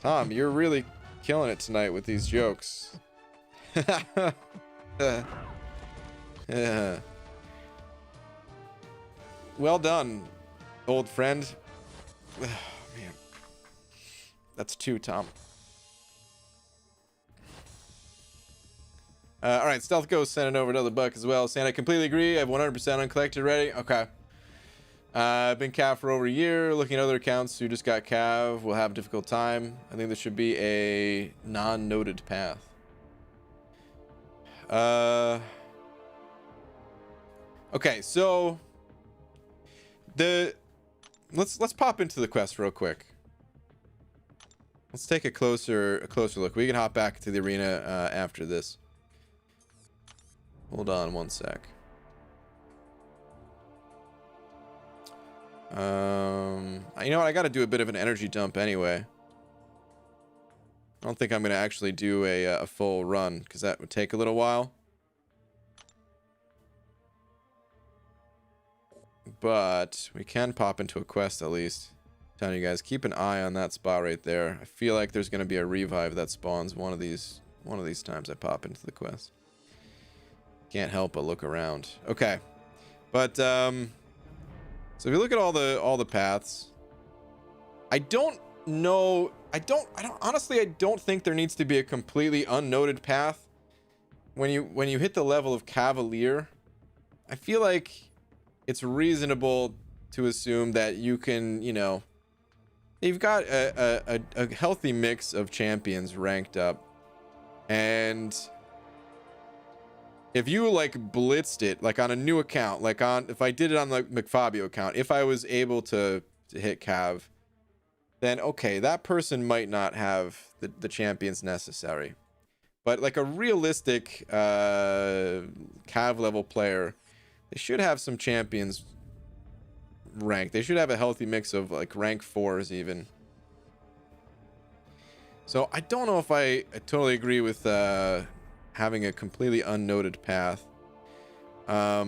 Tom, you're really killing it tonight with these jokes. Well done, old friend. Man, that's 2, Tom. All right, Stealth Ghost sending over another buck as well, saying I completely agree. I have 100% uncollected ready. Okay. I've been Cav for over a year. Looking at other accounts who just got Cav will have a difficult time. I think there should be a non-noted path. Okay, so let's pop into the quest real quick. Let's take a closer look. We can hop back to the arena after this. Hold on one sec. You know what? I got to do a bit of an energy dump anyway. I don't think I'm going to actually do a full run because that would take a little while. But we can pop into a quest at least. I'm telling you guys, keep an eye on that spot right there. I feel like there's going to be a revive that spawns one of these times I pop into the quest. Can't help but look around. Okay, but so if you look at all the paths, I don't know. I don't honestly. I don't think there needs to be a completely unnoted path when you hit the level of Cavalier. I feel like it's reasonable to assume that you can, you know, you've got a healthy mix of champions ranked up, and if you like blitzed it like on a new account, like if I did it on the McFabio account, if I was able to hit Cav, then okay, that person might not have the champions necessary. But like a realistic Cav level player, they should have some champions ranked. They should have a healthy mix of like rank 4s even. So I don't know if I totally agree with having a completely unnoted path. I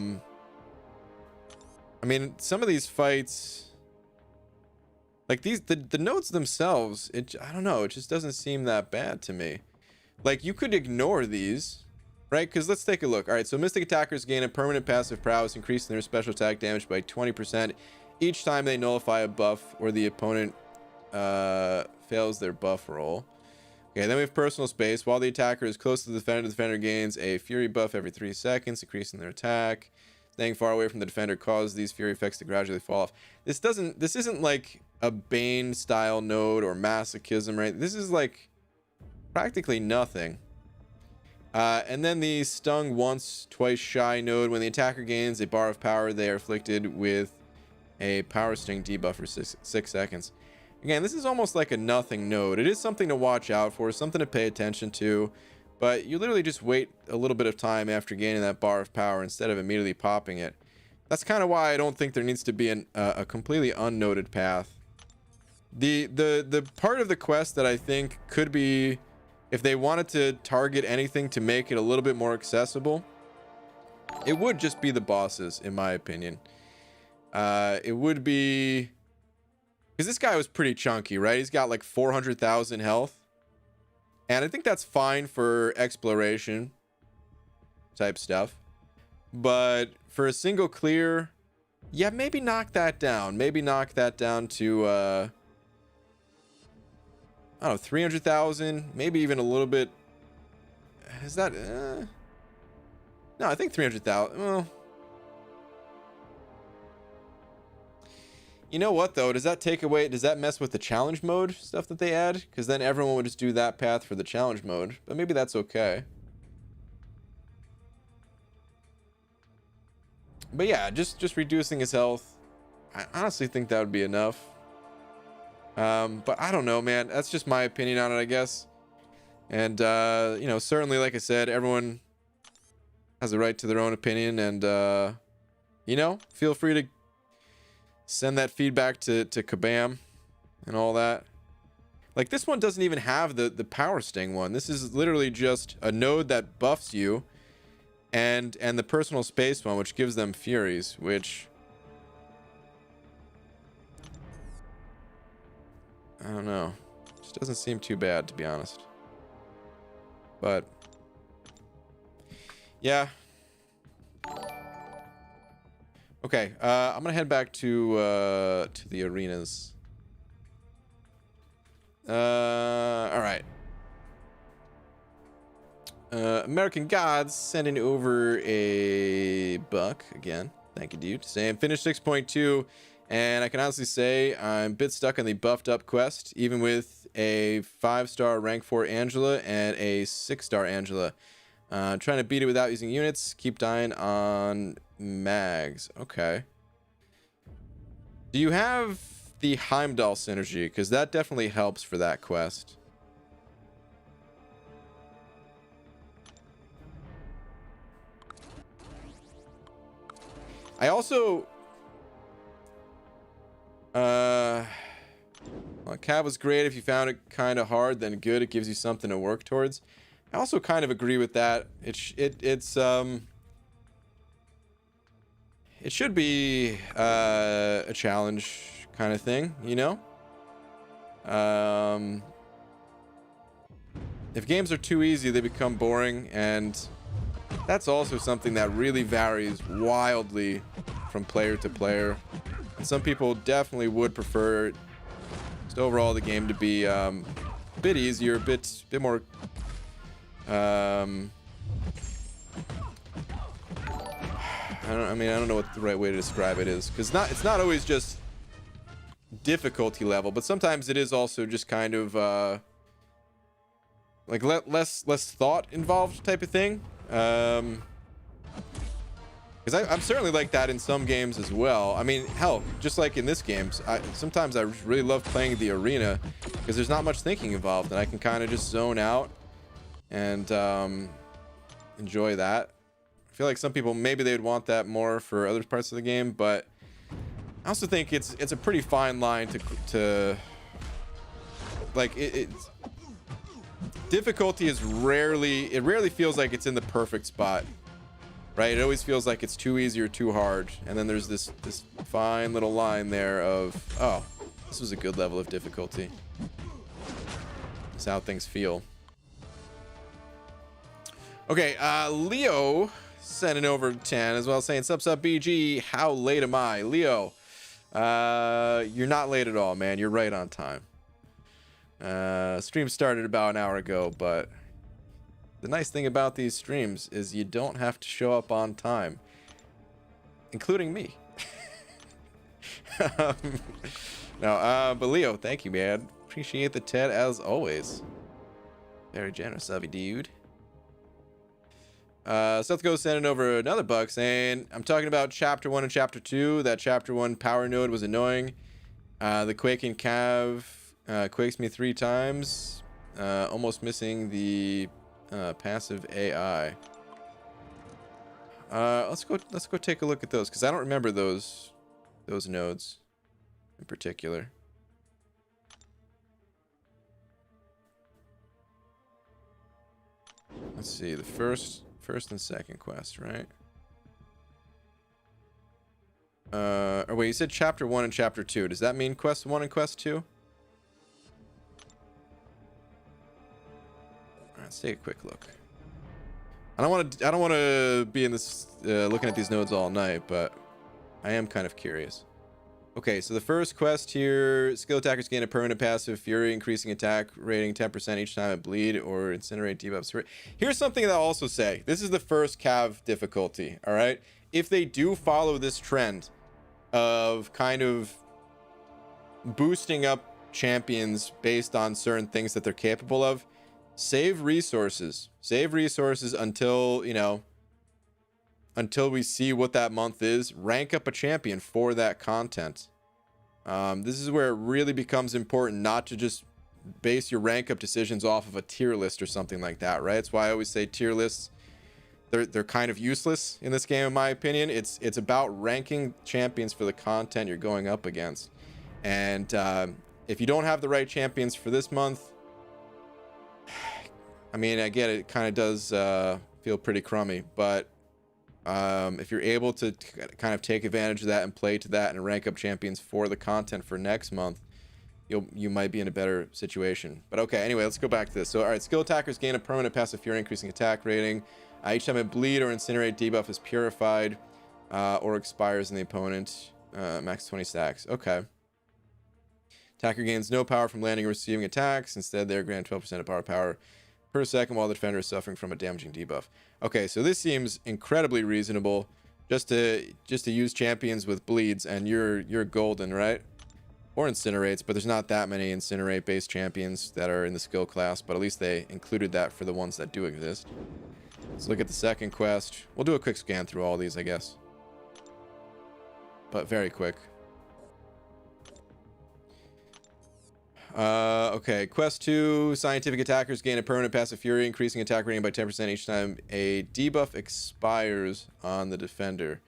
mean, some of these fights, like the nodes themselves, I don't know, it just doesn't seem that bad to me. Like, you could ignore these, right? Because let's take a look. All right, so Mystic attackers gain a permanent passive prowess, increasing their special attack damage by 20% each time they nullify a buff or the opponent fails their buff roll. Okay, then we have personal space. While the attacker is close to the defender gains a fury buff every 3 seconds, increasing their attack. Staying far away from the defender causes these fury effects to gradually fall off. This isn't like a Bane style node or masochism, right? This is like practically nothing. And then the stung once, twice shy node. When the attacker gains a bar of power, they are afflicted with a power sting debuff for 6 seconds. Again, this is almost like a nothing node. It is something to watch out for, something to pay attention to, but you literally just wait a little bit of time after gaining that bar of power instead of immediately popping it. That's kind of why I don't think there needs to be a completely unnoted path. The part of the quest that I think could be, if they wanted to target anything to make it a little bit more accessible, it would just be the bosses, in my opinion. It would be, because this guy was pretty chunky, right? He's got like 400,000 health, and I think that's fine for exploration type stuff. But for a single clear, yeah, maybe knock that down. Maybe knock that down to, I don't know, 300,000. Maybe even a little bit. Is that, no, I think 300,000. Well, you know what, though? Does that take away, does that mess with the challenge mode stuff that they add? Because then everyone would just do that path for the challenge mode. But maybe that's okay. But yeah, just reducing his health, I honestly think that would be enough. But I don't know, man. That's just my opinion on it, I guess. And, you know, certainly, like I said, everyone has a right to their own opinion. And, you know, feel free to send that feedback to Kabam and all that. Like, this one doesn't even have the power sting one. This is literally just a node that buffs you. And the personal space one, which gives them furies, which I don't know, just doesn't seem too bad, to be honest. But yeah, okay. I'm gonna head back to the arenas. All right. American Gods sending over a buck again. Thank you, dude. Saying finish 6.2, and I can honestly say I'm a bit stuck on the buffed up quest, even with a 5-star rank 4 Angela and a 6-star Angela. Trying to beat it without using units. Keep dying on mags. Okay. Do you have the Heimdall Synergy? Because that definitely helps for that quest. I also, well, Cav was great. If you found it kind of hard, then good. It gives you something to work towards. I also kind of agree with that. It should be a challenge kind of thing, you know. If games are too easy, they become boring, and that's also something that really varies wildly from player to player. And some people definitely would prefer just overall the game to be a bit easier, a bit more I don't know what the right way to describe it is, because it's not always just difficulty level, but sometimes it is also just kind of like less thought involved type of thing. Because I'm certainly like that in some games as well. I mean, hell, just like in this game, sometimes I really love playing the arena because there's not much thinking involved, and I can kind of just zone out and enjoy that. I feel like some people, maybe they'd want that more for other parts of the game, but I also think it's a pretty fine line to like it's difficulty is rarely feels like it's in the perfect spot, right? It always feels like it's too easy or too hard, and then there's this fine little line there of, oh, this was a good level of difficulty. That's how things feel. Okay, Leo sending over 10 as well, saying sup BG, how late am I? Leo, you're not late at all, man. You're right on time. Stream started about an hour ago, but the nice thing about these streams is you don't have to show up on time, including me. No, but Leo, thank you, man. Appreciate the TED as always. Very generous of you, dude. Seth Go sending over another buck saying, I'm talking about chapter 1 and chapter 2. That chapter 1 power node was annoying. The quaking cav quakes me 3 times. Almost missing the passive AI. Let's go take a look at those, because I don't remember those nodes in particular. Let's see, the first and second quest, right? Or wait, you said chapter 1 and chapter 2. Does that mean quest 1 and quest 2? Alright, let's take a quick look. I don't want to be in this looking at these nodes all night, but I am kind of curious. Okay, so the first quest here, skill attackers gain a permanent passive fury, increasing attack rating 10% each time it bleed or incinerate debuffs. Here's something that I'll also say. This is the first cav difficulty, all right? If they do follow this trend of kind of boosting up champions based on certain things that they're capable of, save resources. Save resources until, you know, until we see what that month is. Rank up a champion for that content. This is where it really becomes important not to just base your rank up decisions off of a tier list or something like that, right? That's why I always say tier lists, they're kind of useless in this game, in my opinion. It's about ranking champions for the content you're going up against. And if you don't have the right champions for this month, I mean, I get it kind of does feel pretty crummy, but if you're able to kind of take advantage of that and play to that and rank up champions for the content for next month, you might be in a better situation. But okay, anyway, let's go back to this. So all right, skill attackers gain a permanent passive fury, increasing attack rating. Each time a bleed or incinerate debuff is purified or expires in the opponent. Max 20 stacks. Okay. Attacker gains no power from landing or receiving attacks. Instead, they're granted 12% of power per second while the defender is suffering from a damaging debuff. Okay, so this seems incredibly reasonable. Just to use champions with bleeds, and you're golden, right? Or incinerates, but there's not that many incinerate based champions that are in the skill class, but at least they included that for the ones that do exist. Let's look at the second quest. We'll do a quick scan through all these, I guess, but very quick. Okay, quest 2, scientific attackers gain a permanent passive fury, increasing attack rating by 10% each time a debuff expires on the defender.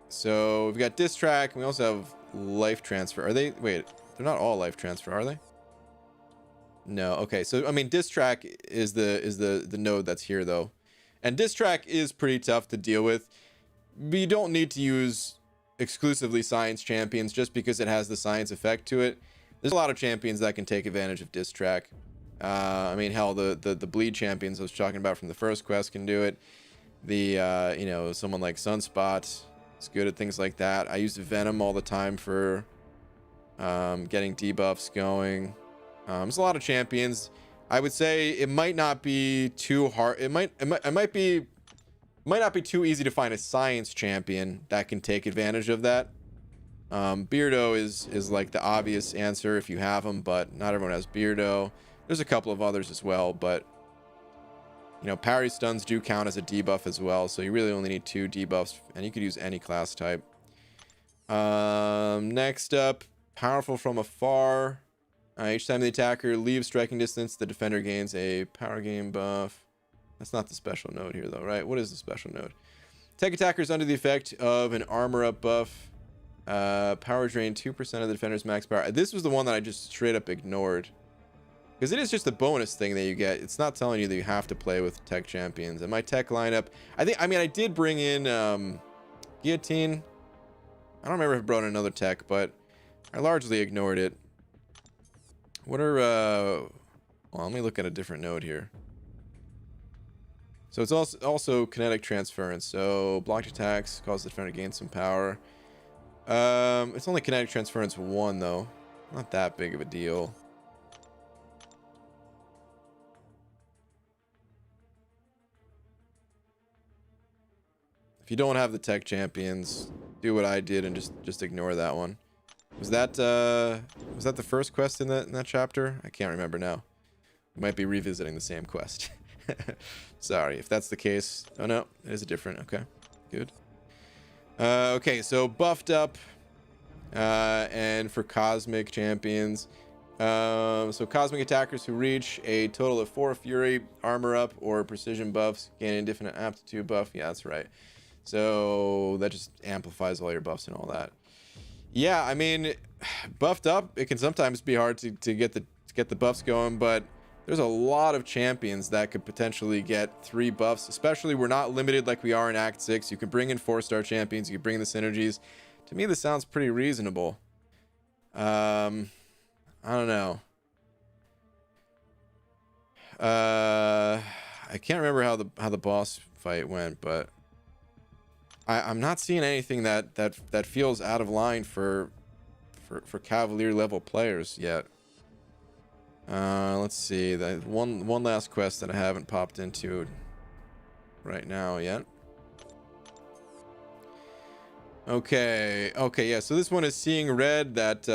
So we've got diss track, and we also have life transfer. Are they, wait, they're not all life transfer, are they? No. Okay, so I mean, diss track is the node that's here though, and diss track is pretty tough to deal with. But you don't need to use exclusively science champions just because it has the science effect to it. There's a lot of champions that can take advantage of diss track. I mean, hell, the bleed champions I was talking about from the first quest can do it. The you know, someone like Sunspot is good at things like that. I use Venom all the time for getting debuffs going. There's a lot of champions. I would say it might not be too hard. It might not be too easy to find a science champion that can take advantage of that. Beardo is like the obvious answer if you have them, but not everyone has Beardo. There's a couple of others as well, but you know, parry stuns do count as a debuff as well, so you really only need 2 debuffs, and you could use any class type. Next up, powerful from afar. Each time the attacker leaves striking distance, the defender gains a power gain buff. That's not the special node here though, right? What is the special node? Tech attackers under the effect of an armor up buff. Power drain 2% of the defender's max power. This was the one that I just straight up ignored, because it is just a bonus thing that you get. It's not telling you that you have to play with tech champions. And my tech lineup, I did bring in guillotine. I don't remember if I brought in another tech, but I largely ignored it. What are well, let me look at a different node here. So it's also kinetic transference. So blocked attacks cause the defender to gain some power. It's only kinetic transference 1 though. Not that big of a deal. If you don't have the tech champions, do what I did and just ignore that one. Was that the first quest in that chapter? I can't remember now. We might be revisiting the same quest. Sorry if that's the case. Oh no, it is different. Okay, good. Okay, so buffed up, and for cosmic champions, so cosmic attackers who reach a total of 4 fury, armor up, or precision buffs gain indefinite aptitude buff. Yeah, that's right. So that just amplifies all your buffs and all that. Yeah, I mean, buffed up, it can sometimes be hard to get the buffs going, but there's a lot of champions that could potentially get 3 buffs, especially we're not limited like we are in Act 6. You can bring in 4-star champions, you can bring in the synergies. To me, this sounds pretty reasonable. I don't know. I can't remember how the boss fight went, but I'm not seeing anything that feels out of line for Cavalier level players yet. Let's see, the one last quest that I haven't popped into right now yet. Okay, yeah, so this one is seeing red, that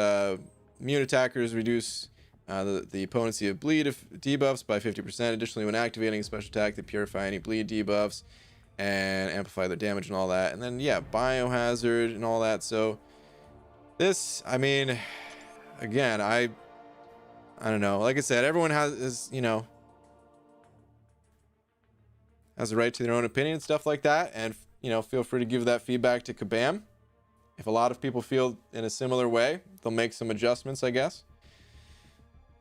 immune attackers reduce the potency of bleed debuffs by 50%. Additionally, when activating a special attack, they purify any bleed debuffs and amplify their damage and all that. And then, yeah, biohazard and all that. So this, I mean, again, I don't know. Like I said, everyone has the right to their own opinion and stuff like that. And, feel free to give that feedback to Kabam. If a lot of people feel in a similar way, they'll make some adjustments, I guess.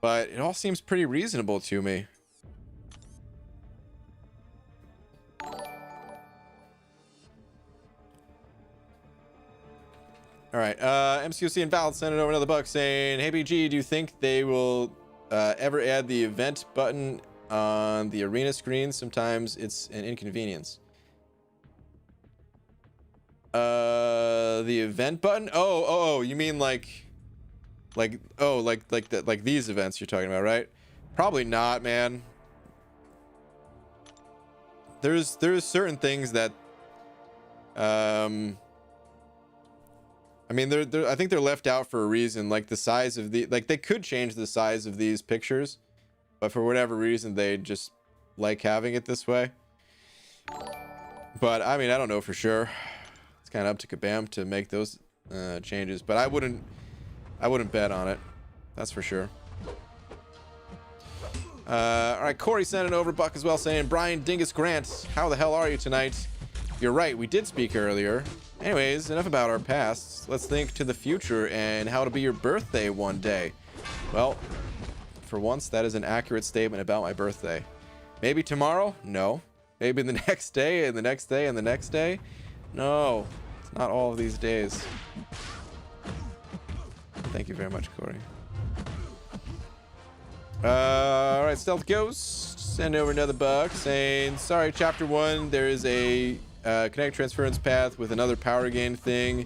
But it all seems pretty reasonable to me. All right, MCOC and Val sent it over another buck saying, "Hey BG, do you think they will ever add the event button on the arena screen? Sometimes it's an inconvenience." The event button? Oh, you mean like these events you're talking about, right? Probably not, man. There's certain things that I mean, I think they're left out for a reason. Like the size of they could change the size of these pictures, but for whatever reason, they just like having it this way. But I mean, I don't know for sure. It's kind of up to Kabam to make those changes, but I wouldn't bet on it. That's for sure. All right, Corey sent it over, Buck as well, saying, "Brian Dingus Grant, how the hell are you tonight? You're right, we did speak earlier. Anyways, enough about our pasts. Let's think to the future and how it'll be your birthday one day." Well, for once, that is an accurate statement about my birthday. Maybe tomorrow? No. Maybe the next day and the next day and the next day? No. It's not all of these days. Thank you very much, Corey. All right, Stealth Ghost, send over another buck saying, "Sorry, Chapter 1, there is a kinetic transference path with another power gain thing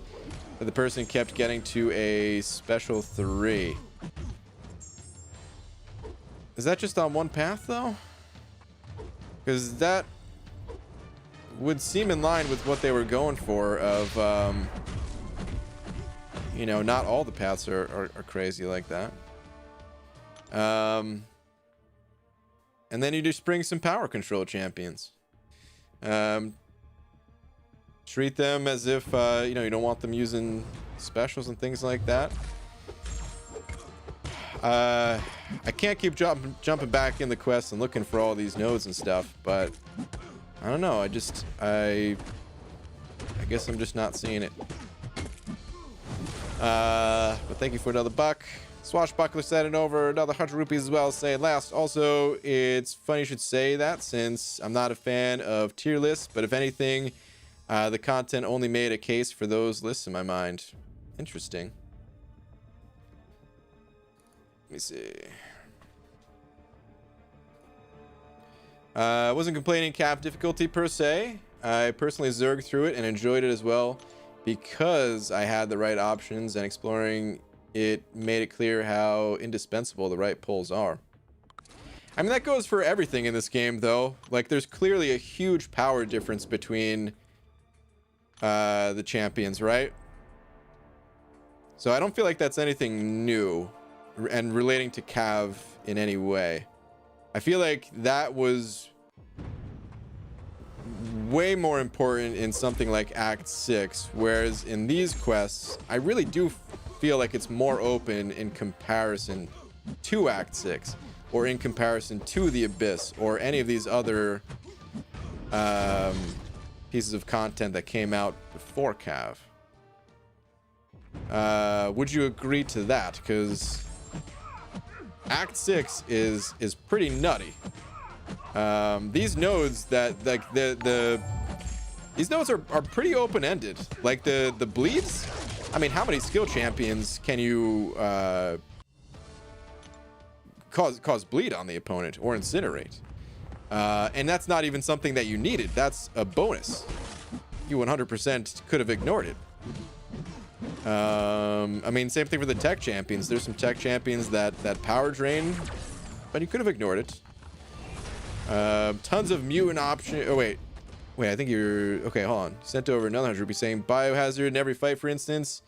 that the person kept getting to a special 3. Is that just on one path, though? Because that would seem in line with what they were going for of, not all the paths are crazy like that. And then you just bring some power control champions. Treat them as if, you don't want them using specials and things like that. I can't keep jumping back in the quest and looking for all these nodes and stuff, but I don't know. I guess I'm just not seeing it. But thank you for another buck. Swashbuckler sent it over another 100 rupees as well, saying, "Last, also, it's funny you should say that since I'm not a fan of tier lists, but if anything, the content only made a case for those lists in my mind." Interesting. Let me see. I wasn't complaining cap difficulty per se. I personally zerged through it and enjoyed it as well because I had the right options, and exploring it made it clear how indispensable the right pulls are. I mean, that goes for everything in this game, though. Like, there's clearly a huge power difference between the champions, right? So I don't feel like that's anything new and relating to Cav in any way. I feel like that was way more important in something like Act 6, whereas in these quests, I really do feel like it's more open in comparison to Act 6, or in comparison to the Abyss, or any of these other pieces of content that came out before Cav. Would you agree to that? Because Act 6 is pretty nutty. These nodes that like these nodes are pretty open-ended. Like the bleeds. I mean, how many skill champions can you cause bleed on the opponent or incinerate? And that's not even something that you needed. That's a bonus. You 100% could have ignored it. I mean, same thing for the tech champions. There's some tech champions that power drain, but you could have ignored it. Tons of mutant option. Oh wait, I think you're okay. Hold on. Sent over another 100 rupees saying biohazard in every fight. For instance,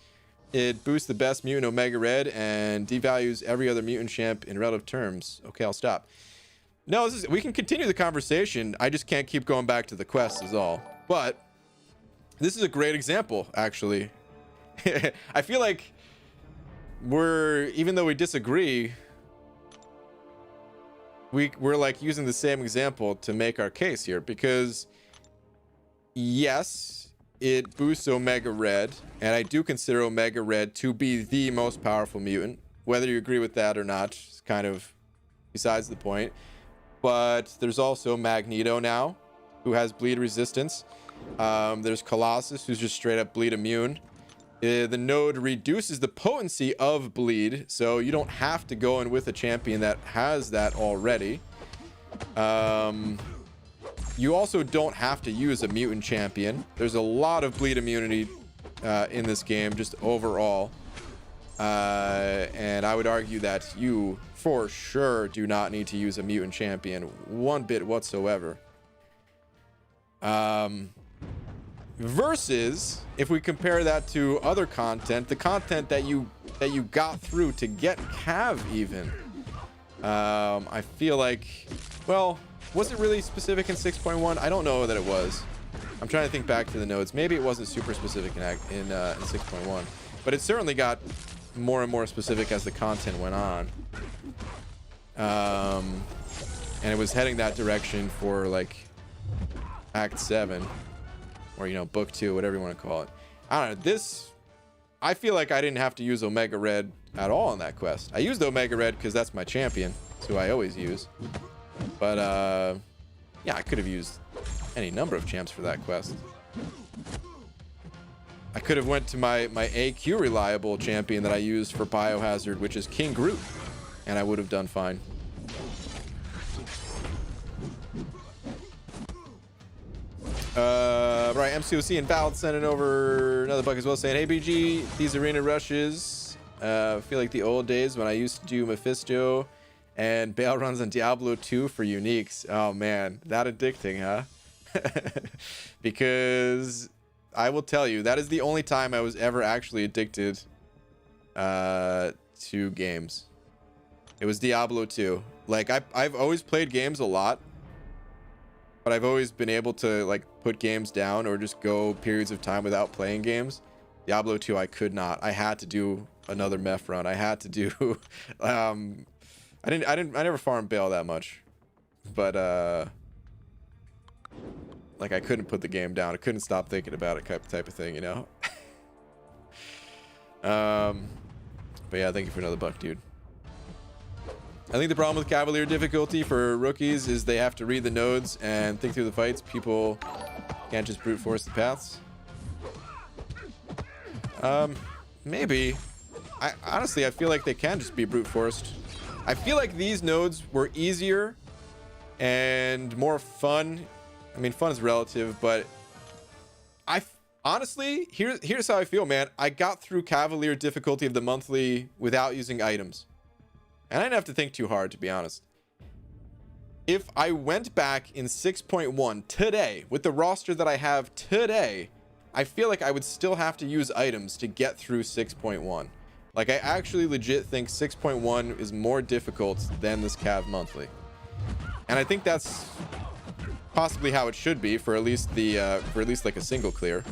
it boosts the best mutant Omega Red and devalues every other mutant champ in relative terms. Okay, I'll stop. No, we can continue the conversation. I just can't keep going back to the quest is all. But this is a great example, actually. I feel like even though we disagree, we're like using the same example to make our case here, because yes, it boosts Omega Red, and I do consider Omega Red to be the most powerful mutant. Whether you agree with that or not is kind of besides the point. But there's also Magneto now, who has bleed resistance. There's Colossus, who's just straight up bleed immune. The node reduces the potency of bleed, so you don't have to go in with a champion that has that already. You also don't have to use a mutant champion. There's a lot of bleed immunity in this game, just overall. And I would argue that you, for sure, do not need to use a mutant champion one bit whatsoever. Versus, if we compare that to other content, the content that you got through to get Cav even, I feel like, well, was it really specific in 6.1? I don't know that it was. I'm trying to think back to the nodes. Maybe it wasn't super specific in 6.1, but it certainly got more and more specific as the content went on. And it was heading that direction for like Act 7. Or, you know, book 2, whatever you want to call it. I don't know. I feel like I didn't have to use Omega Red at all on that quest. I used Omega Red because that's my champion. It's who I always use. But, yeah, I could have used any number of champs for that quest. I could have went to my AQ reliable champion that I used for Biohazard, which is King Groot. And I would have done fine. Right, MCOC and Valid sending over another buck as well, saying, hey BG, these arena rushes feel like the old days when I used to do Mephisto and bail runs on Diablo 2 for uniques. Oh man, that addicting, huh? Because I will tell you, that is the only time I was ever actually addicted to games. It was Diablo 2. Like, I've always played games a lot, but I've always been able to like put games down or just go periods of time without playing games. Diablo 2, I could not. I had to do another meth run. I had to do I never farmed Bale that much. But like I couldn't put the game down. I couldn't stop thinking about it type of thing, you know. But yeah, thank you for another buck, dude. I think the problem with Cavalier difficulty for rookies is they have to read the nodes and think through the fights. People can't just brute force the paths. Maybe. Honestly, I feel like they can just be brute forced. I feel like these nodes were easier and more fun. I mean, fun is relative, but honestly, here's how I feel, man. I got through Cavalier difficulty of the monthly without using items. And I didn't have to think too hard, to be honest. If I went back in 6.1 today, with the roster that I have today, I feel like I would still have to use items to get through 6.1. Like, I actually legit think 6.1 is more difficult than this Cav monthly. And I think that's possibly how it should be for at least like a single clear,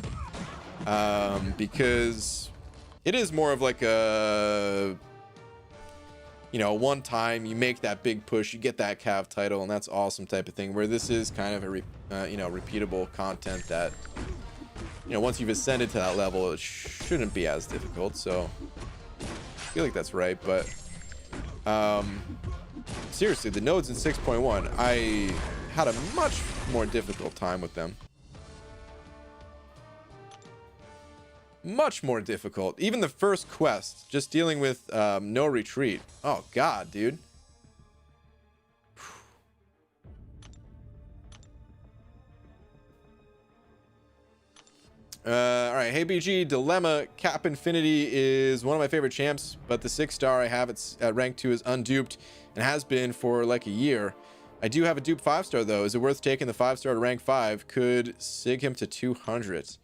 because it is more of like a, you know, one time you make that big push, you get that Cav title, and that's awesome type of thing, where this is kind of a you know, repeatable content that, you know, once you've ascended to that level, it shouldn't be as difficult. So I feel like that's right. But seriously, the nodes in 6.1, I had a much more difficult time with them. Much more difficult. Even the first quest, just dealing with no retreat. Oh god, dude. All right, hey BG, Dilemma Cap Infinity is one of my favorite champs, but the 6-star I have at rank 2 is unduped and has been for like a year. I do have a dupe 5-star though. Is it worth taking the 5-star to rank 5? Could sig him to 200.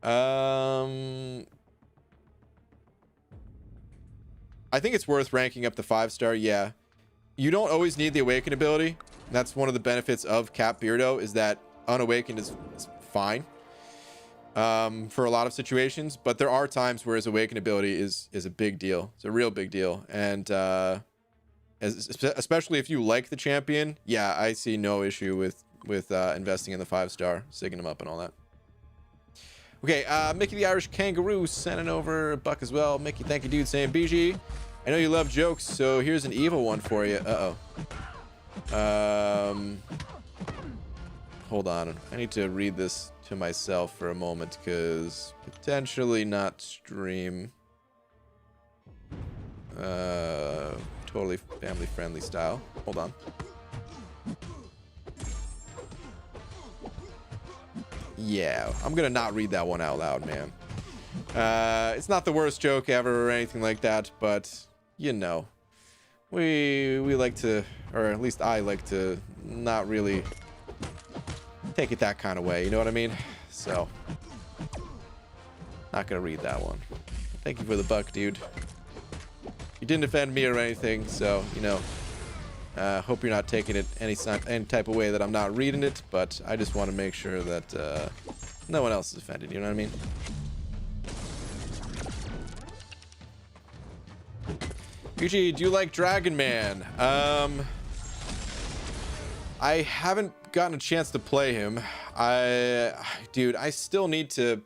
I think it's worth ranking up the 5-star. Yeah, you don't always need the awaken ability. That's one of the benefits of Cap Beardo, is that unawakened is fine for a lot of situations, but there are times where his awaken ability is a big deal. It's a real big deal. And especially if you like the champion, yeah, I see no issue with investing in the 5-star, sigging him up and all that. Okay, Mickey the Irish Kangaroo sending over a buck as well. Mickey, thank you, dude, saying BG, I know you love jokes, so here's an evil one for you. Hold on, I need to read this to myself for a moment, because potentially not stream totally family friendly style. Hold on. Yeah, I'm gonna not read that one out loud, man. It's not the worst joke ever or anything like that, but you know, we like to, or at least I like to, not really take it that kind of way, you know what I mean? So not gonna read that one. Thank you for the buck, dude. You didn't offend me or anything, so you know, hope you're not taking it any type of way that I'm not reading it, but I just want to make sure that no one else is offended, you know what I mean? Yuji, do you like Dragon Man? I haven't gotten a chance to play him. Dude, I still need to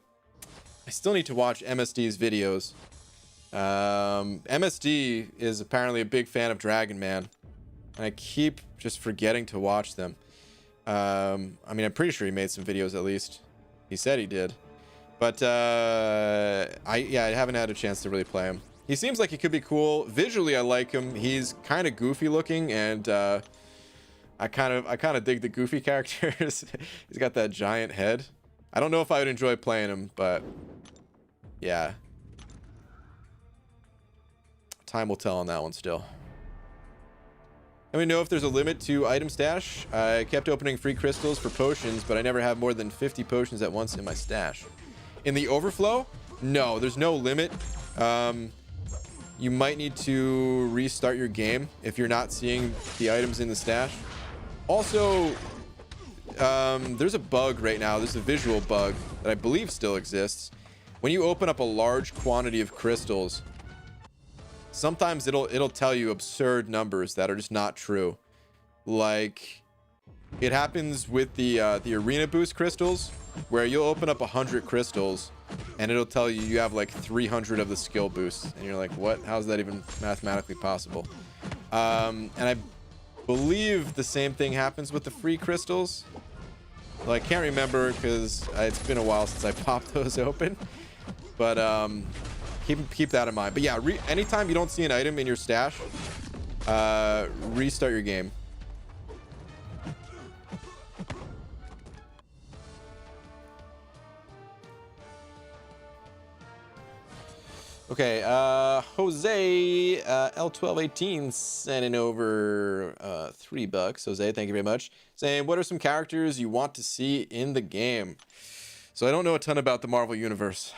watch MSD's videos. MSD is apparently a big fan of Dragon Man, and I keep just forgetting to watch them. I mean, I'm pretty sure he made some videos, at least he said he did, but I haven't had a chance to really play him. He seems like he could be cool visually. I like him. He's kind of goofy looking, and I kind of dig the goofy characters. He's got that giant head. I don't know if I would enjoy playing him, but yeah, time will tell on that one still. Let me know if there's a limit to item stash. I kept opening free crystals for potions, but I never have more than 50 potions at once in my stash. In the overflow, no, there's no limit. You might need to restart your game if you're not seeing the items in the stash. Also, there's a bug right now. There's a visual bug that I believe still exists. When you open up a large quantity of crystals, sometimes it'll tell you absurd numbers that are just not true. Like, it happens with the arena boost crystals, where you'll open up 100 crystals and it'll tell you you have like 300 of the skill boosts, and you're like, what? How's that even mathematically possible? And I believe the same thing happens with the free crystals. Well, I can't remember because it's been a while since I popped those open, but keep that in mind. But yeah, anytime you don't see an item in your stash, restart your game. Okay, Jose L1218 sending over $3. Jose, thank you very much. Saying, what are some characters you want to see in the game? So I don't know a ton about the Marvel Universe.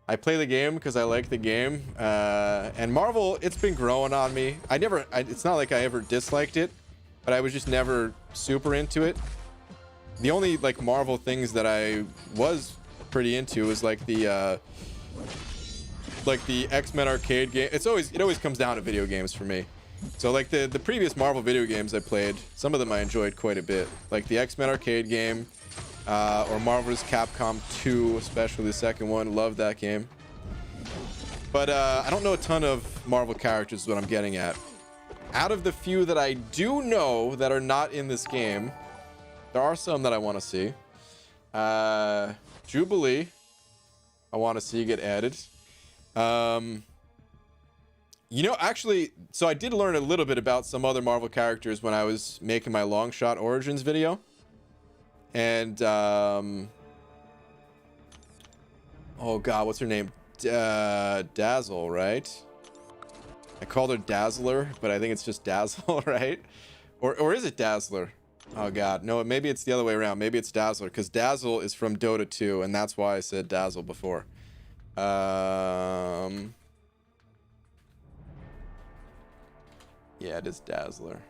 I play the game because I like the game, and Marvel, it's been growing on me. It's not like I ever disliked it. but I was just never super into it. The only like Marvel things that I was pretty into was like the X-Men arcade game. It always comes down to video games for me. So like the previous Marvel video games I played, some of them I enjoyed quite a bit, like the X-Men arcade game, or Marvel vs. Capcom 2, especially the second one. Loved that game. But I don't know a ton of Marvel characters is what I'm getting at. Out of the few that I do know that are not in this game, there are some that I want to see. Jubilee, I want to see get added. You know, actually, so I did learn a little bit about some other Marvel characters when I was making my long shot Origins video. And, oh God, what's her name? Dazzle, right? I called her Dazzler, but I think it's just Dazzle, right? Or is it Dazzler? Oh God, no, maybe it's the other way around. Maybe it's Dazzler, because Dazzle is from Dota 2, and that's why I said Dazzle before. Yeah, it is Dazzler.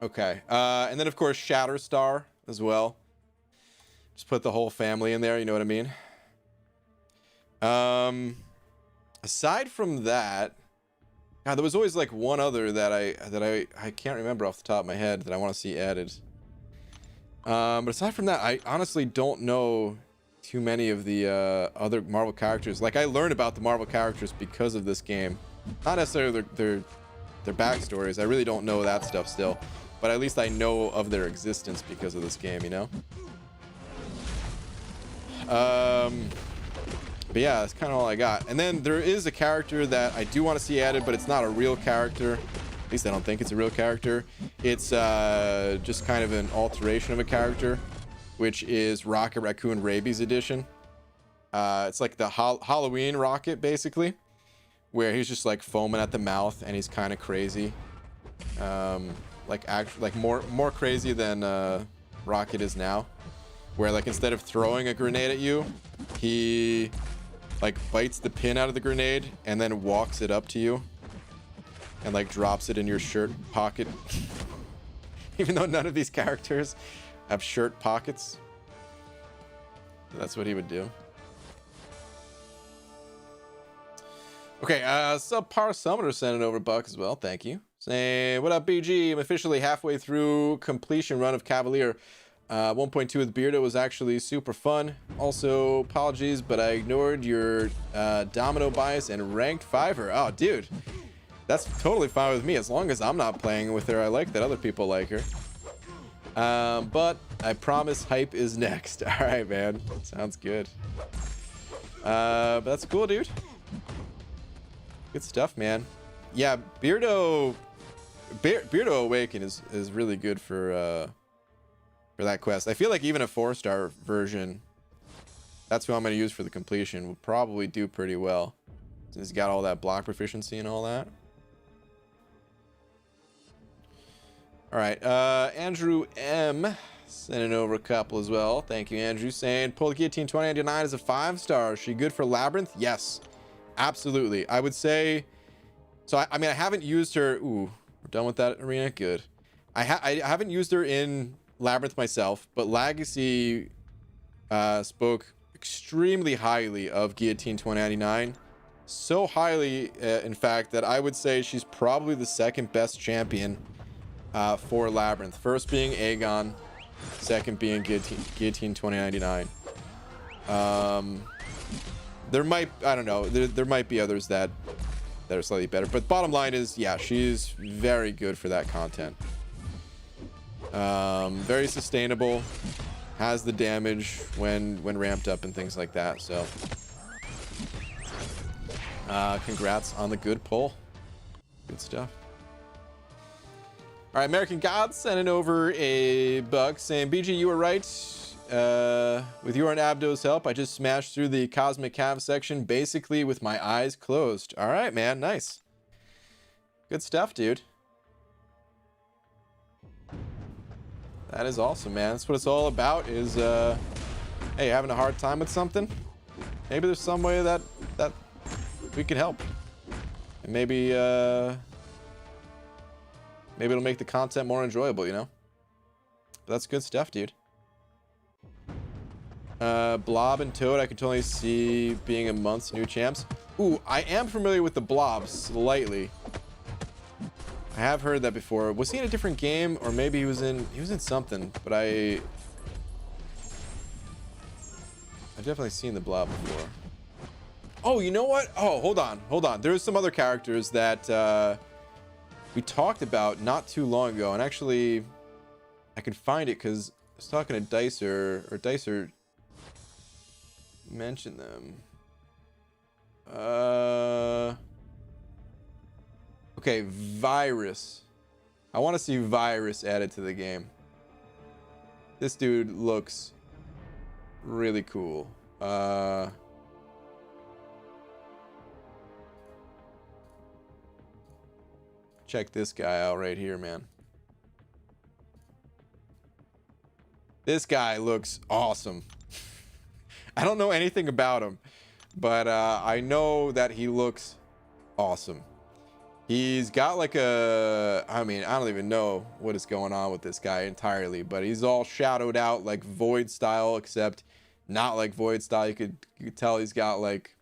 Okay, and then of course Shatterstar as well. Just put the whole family in there, you know what I mean? Aside from that, God, there was always like one other that I can't remember off the top of my head that I want to see added. But aside from that, I honestly don't know too many of the other Marvel characters. Like, I learned about the Marvel characters because of this game, not necessarily their backstories. I really don't know that stuff still, but at least I know of their existence because of this game, you know. But yeah, that's kind of all I got. And then there is a character that I do want to see added, but it's not a real character. At least I don't think it's a real character. It's just kind of an alteration of a character, which is Rocket Raccoon Rabies Edition. It's like the Halloween Rocket, basically, where he's just like foaming at the mouth and he's kind of crazy. Like more crazy than Rocket is now, where like instead of throwing a grenade at you, he like bites the pin out of the grenade and then walks it up to you and like drops it in your shirt pocket. Even though none of these characters have shirt pockets, that's what he would do. Okay, Subpar Summoner sent it over Buck as well. Thank you. Saying, what up, BG? I'm officially halfway through completion run of Cavalier. 1.2 with Beardo was actually super fun. Also, apologies, but I ignored your domino bias and ranked fiver. Oh, dude, that's totally fine with me as long as I'm not playing with her. I like that other people like her. But I promise hype is next. All right, man. Sounds good. But that's cool, dude. Good stuff, man. Yeah, Beardo Awaken is really good for that quest. I feel like even a 4-star version, that's who I'm going to use for the completion, will probably do pretty well, since he's got all that block proficiency and all that. All right, Andrew M sending over a couple as well. Thank you, Andrew. Saying, pull the Guillotine 2099 as a 5-star. Is she good for Labyrinth? Yes, absolutely. I would say, so I mean, I haven't used her. Ooh, we're done with that arena. Good. I haven't used her in Labyrinth myself, but Legacy spoke extremely highly of Guillotine 2099. So highly, in fact, that I would say she's probably the second best champion for Labyrinth. First being Aegon, second being Guillotine 2099. There might, I don't know, there might be others that are slightly better, but bottom line is, yeah, she's very good for that content. Very sustainable, has the damage when ramped up and things like that. So congrats on the good pull. Good stuff. All right, American God sending over a buck saying, BG, you were right. With your and Abdo's help, I just smashed through the Cosmic Cav section basically with my eyes closed. All right, man, nice. Good stuff, dude. That is awesome, man. That's what it's all about, is hey, having a hard time with something, maybe there's some way that we can help. And maybe maybe it'll make the content more enjoyable, you know? But that's good stuff, dude. Blob and Toad, I can totally see being a month's new champs. Ooh, I am familiar with the Blob slightly. I have heard that before. Was he in a different game, or maybe he was in something? But I've definitely seen the Blob before. Oh, you know what? Oh, hold on. There's some other characters that we talked about not too long ago, and actually, I could find it because I was talking to Dicer, or Dicer mentioned them. Okay, Virus. I want to see Virus added to the game. This dude looks really cool. Check this guy out right here, man. This guy looks awesome. I don't know anything about him, but I know that he looks awesome. He's got like a, I mean, I don't even know what is going on with this guy entirely, but he's all shadowed out like Void style, except not like Void style. You could tell he's got like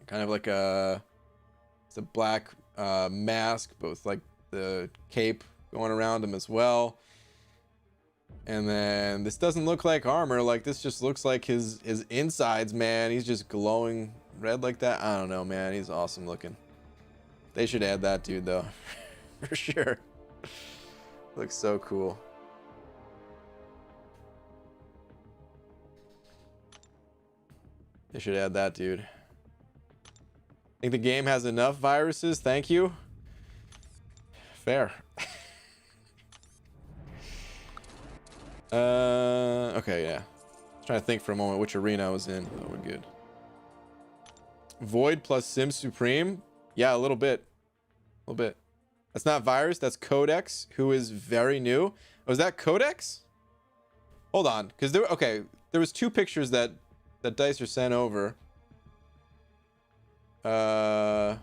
kind of like it's a black mask, both like the cape going around him as well. And then this doesn't look like armor. Like this just looks like his insides, man. He's just glowing red like that. I don't know, man. He's awesome looking. They should add that dude though, for sure. Looks so cool. They should add that dude. Think the game has enough viruses? Thank you. Fair. Okay, yeah. Trying to think for a moment which arena I was in. Oh, we're good. Void plus Sim Supreme. Yeah, a little bit. A little bit. That's not Virus. That's Codex, who is very new. Was that Codex? Hold on, because there was two pictures that Dicer sent over. Oh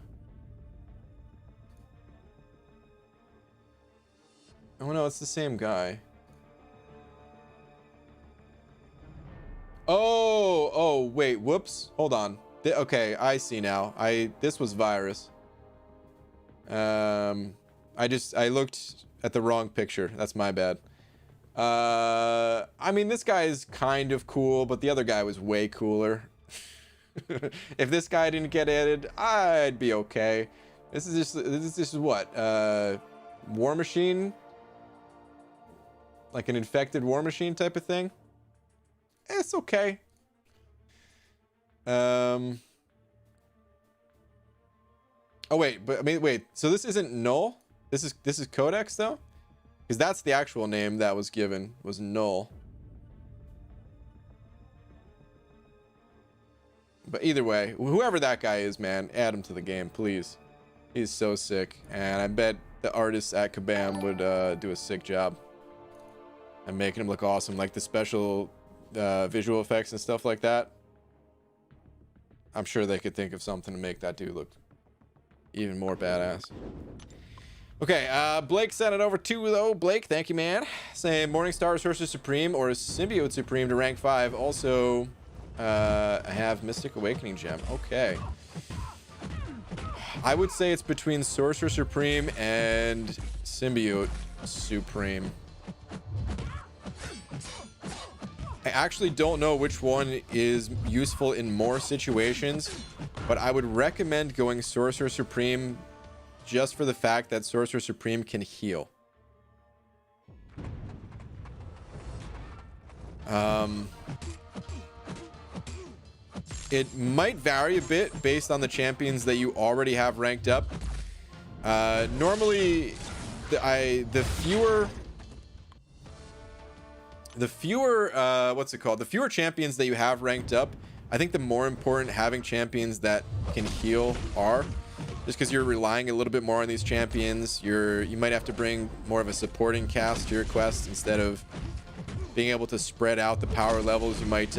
no, it's the same guy. Oh, wait, whoops. Hold on. Okay, I see now. This was Virus. I looked at the wrong picture. That's my bad. I mean, this guy is kind of cool, but the other guy was way cooler. If this guy didn't get added, I'd be okay. This is what? War Machine? Like an infected War Machine type of thing? It's okay. Oh wait, but I mean, wait. So this isn't Null? This is Codex though, because that's the actual name that was given, was Null. But either way, whoever that guy is, man, add him to the game, please. He's so sick, and I bet the artists at Kabam would do a sick job and making him look awesome, like the special visual effects and stuff like that. I'm sure they could think of something to make that dude look even more badass. Okay, Blake sent it over to though. Blake, thank you, man. Saying Morningstar Sorcerer Supreme or Symbiote Supreme to rank 5. Also, I have Mystic Awakening Gem. Okay. I would say it's between Sorcerer Supreme and Symbiote Supreme. I actually don't know which one is useful in more situations, but I would recommend going Sorcerer Supreme just for the fact that Sorcerer Supreme can heal. It might vary a bit based on the champions that you already have ranked up. Normally, the fewer what's it called? The fewer champions that you have ranked up, I think the more important having champions that can heal are. Just because you're relying a little bit more on these champions, you might have to bring more of a supporting cast to your quest instead of being able to spread out the power levels. You might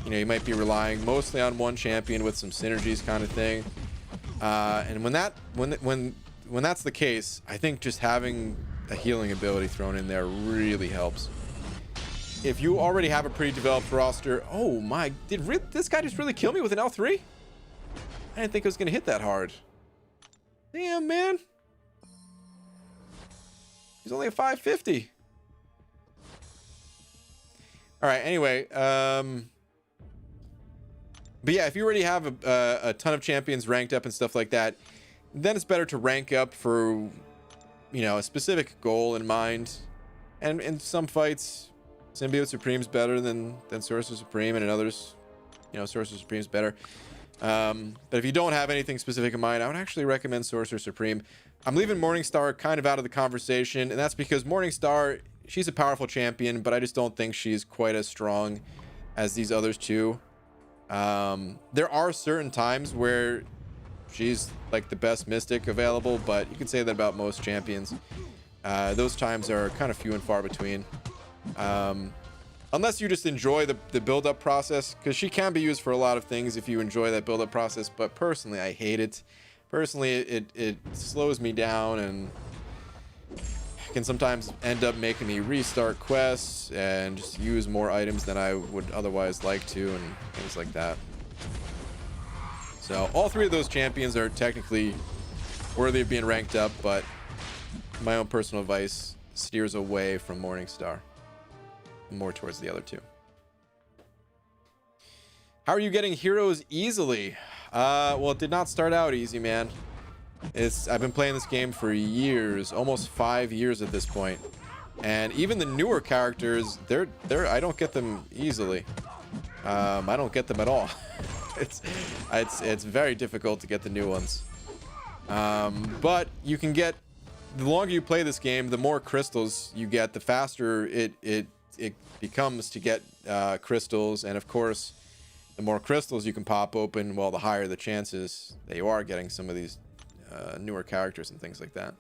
you might be relying mostly on one champion with some synergies kind of thing. And when that's the case, I think just having a healing ability thrown in there really helps. If you already have a pretty developed roster, oh my, did this guy just really kill me with an L3? I didn't think it was gonna hit that hard. Damn, man. He's only a 550. All right, anyway, but yeah, if you already have a ton of champions ranked up and stuff like that, then it's better to rank up for, you know, a specific goal in mind. And in some fights, Symbiote Supreme's better than Sorcerer Supreme, and in others, you know, Sorcerer Supreme's better. But if you don't have anything specific in mind, I would actually recommend Sorcerer Supreme. I'm leaving Morningstar kind of out of the conversation, and that's because Morningstar, she's a powerful champion, but I just don't think she's quite as strong as these others two. There are certain times where she's like the best mystic available, but you can say that about most champions. Those times are kind of few and far between. Unless you just enjoy the build-up process, because she can be used for a lot of things if you enjoy that build-up process, but personally I hate it. Personally, it slows me down and can sometimes end up making me restart quests and just use more items than I would otherwise like to, and things like that. So all three of those champions are technically worthy of being ranked up, but my own personal advice steers away from Morningstar, more towards the other two. How are you getting heroes easily? Well, it did not start out easy, man. I've been playing this game for years, almost 5 years at this point, and even the newer characters, I don't get them easily. I don't get them at all. It's very difficult to get the new ones. But you can get, the longer you play this game, the more crystals you get, the faster it becomes to get crystals, and of course, the more crystals you can pop open, well, the higher the chances that you are getting some of these newer characters and things like that.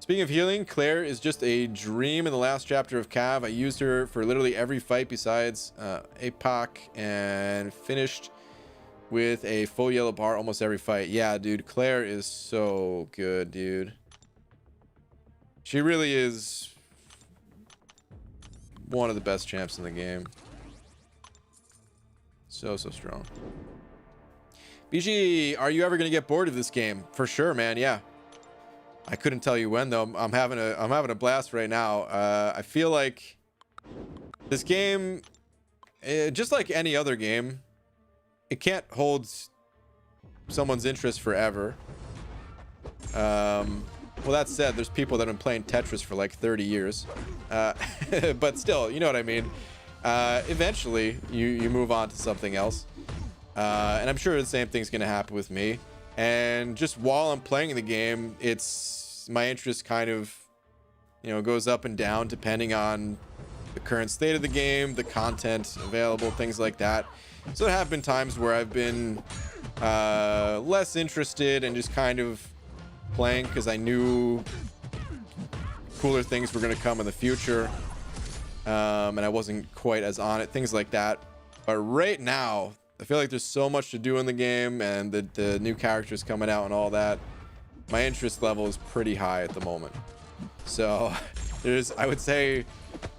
Speaking of healing, Claire is just a dream in the last chapter of Cav. I used her for literally every fight besides APOC, and finished with a full yellow bar almost every fight. Yeah, dude, Claire is so good, dude. She really is one of the best champs in the game. So strong. BG, are you ever gonna get bored of this game? For sure, man. Yeah. I couldn't tell you when though. I'm having a blast right now. I feel like this game, just like any other game, it can't hold someone's interest forever. Well, that said, there's people that have been playing Tetris for like 30 years. But still, you know what I mean. Eventually, you move on to something else. And I'm sure the same thing's going to happen with me. And just while I'm playing the game, my interest kind of, you know, goes up and down depending on the current state of the game, the content available, things like that. So there have been times where I've been less interested and just kind of playing because I knew cooler things were going to come in the future. And I wasn't quite as on it, things like that. But right now, I feel like there's so much to do in the game, and the new characters coming out and all that. My interest level is pretty high at the moment. So I would say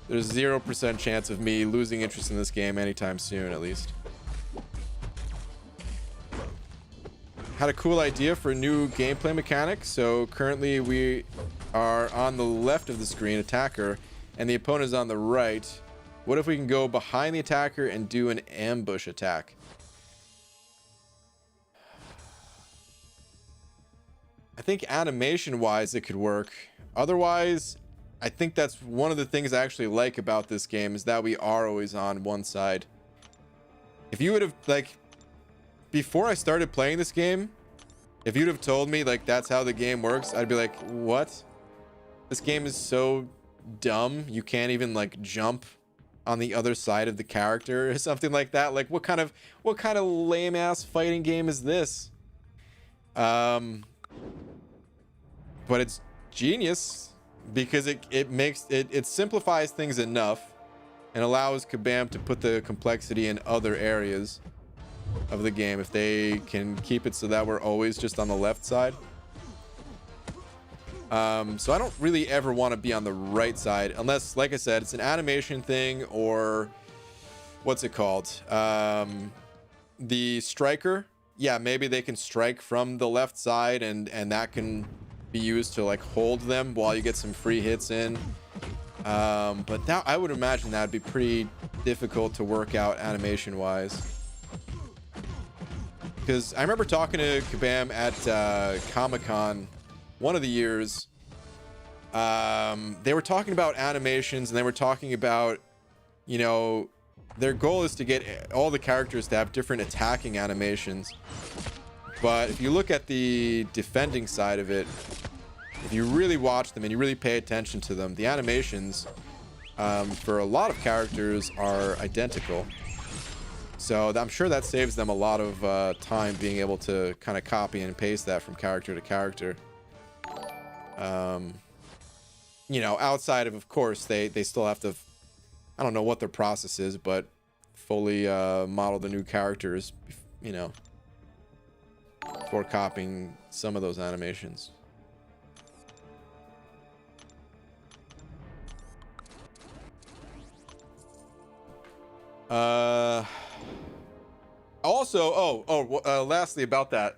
there's 0% chance of me losing interest in this game anytime soon, at least. Had a cool idea for a new gameplay mechanic. So currently we are on the left of the screen, attacker, and the opponent is on the right. What if we can go behind the attacker and do an ambush attack? I think animation-wise it could work. Otherwise, I think that's one of the things I actually like about this game, is that we are always on one side. If you would have, like, before I started playing this game, if you'd have told me, like, that's how the game works, I'd be like, what? This game is so dumb, you can't even, like, jump on the other side of the character or something like that. Like, what kind of lame-ass fighting game is this? But it's genius because it simplifies things enough and allows Kabam to put the complexity in other areas. of the game if they can keep it so that we're always just on the left side. So I don't really ever want to be on the right side unless, like I said, it's an animation thing, or what's it called? The striker. Yeah, maybe they can strike from the left side, and that can be used to like hold them while you get some free hits in. But that, I would imagine that'd be pretty difficult to work out animation wise. Because I remember talking to Kabam at Comic-Con one of the years. They were talking about animations, and they were talking about, you know, their goal is to get all the characters to have different attacking animations. But if you look at the defending side of it, if you really watch them and you really pay attention to them, the animations for a lot of characters are identical. So I'm sure that saves them a lot of time being able to kind of copy and paste that from character to character. You know, outside of course, they still have to, I don't know what their process is, but fully model the new characters, you know, before copying some of those animations. Also, lastly about that,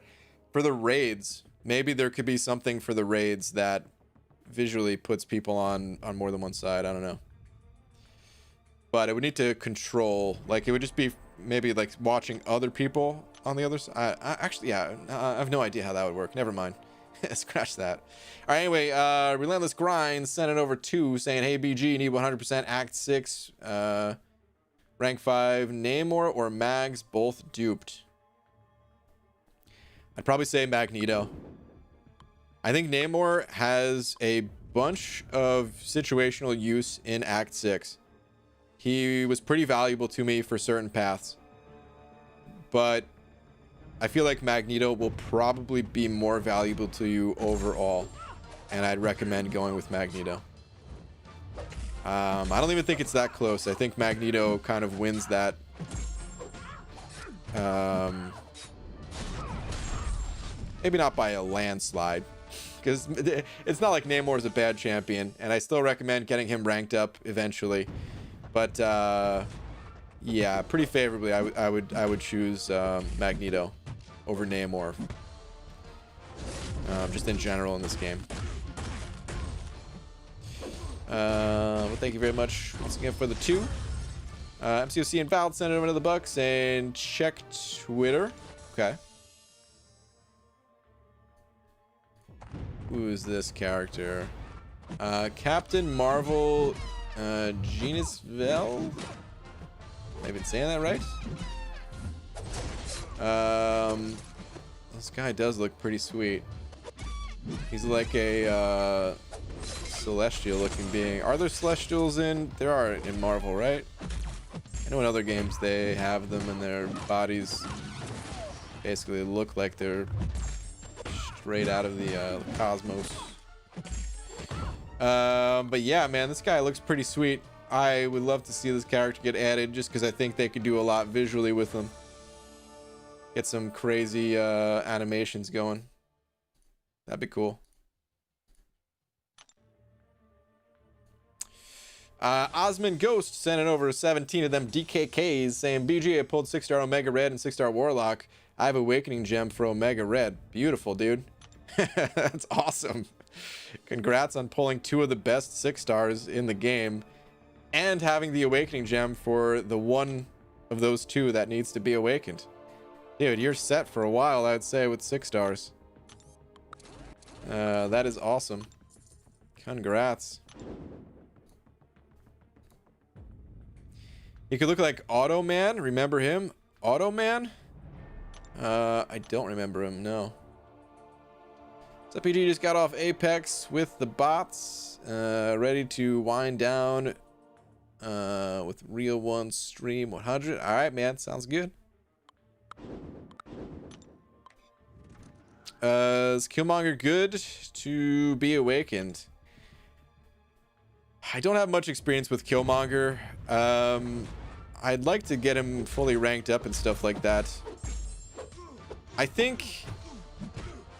for the raids, maybe there could be something for the raids that visually puts people on more than one side. I don't know, but it would need to control, like, it would just be maybe like watching other people on the other side. Actually, yeah, I have no idea how that would work. Never mind. Scratch that. All right, anyway, Relentless Grind sent it over 2 saying, hey BG, need 100% Act 6 rank 5 Namor or Mags, both duped. I'd probably say Magneto. I think Namor has a bunch of situational use in Act 6. He was pretty valuable to me for certain paths, but I feel like Magneto will probably be more valuable to you overall, and I'd recommend going with Magneto. I don't even think it's that close. I think Magneto kind of wins that. Maybe not by a landslide, because it's not like Namor is a bad champion, and I still recommend getting him ranked up eventually. But yeah, pretty favorably, I would choose Magneto over Namor, just in general in this game. Well, thank you very much once again for the 2. MCOC and Val sent it over to the Bucks saying check Twitter. Okay. Who is this character? Captain Marvel, Genus Vel? I've been saying that right? This guy does look pretty sweet. He's like a celestial looking being. Are there celestials in? There are in Marvel, right? I know in other games they have them and their bodies basically look like they're straight out of the cosmos. But yeah, man, this guy looks pretty sweet. I would love to see this character get added just because I think they could do a lot visually with them. Get some crazy animations going. That'd be cool. Osman Ghost sent it over 17 of them DKKs saying, BG, I pulled 6-star Omega Red and 6-star Warlock. I have Awakening Gem for Omega Red. Beautiful, dude. That's awesome. Congrats on pulling 2 of the best 6-stars in the game and having the Awakening Gem for the one of those 2 that needs to be awakened. Dude, you're set for a while, I'd say, with 6 stars. That is awesome. Congrats. He could look like Automan. Remember him? Automan? I don't remember him, no. So PG just got off Apex with the bots. Ready to wind down with Real One Stream 100. Alright, man. Sounds good. Is Killmonger good to be awakened? I don't have much experience with Killmonger. I'd like to get him fully ranked up and stuff like that. I think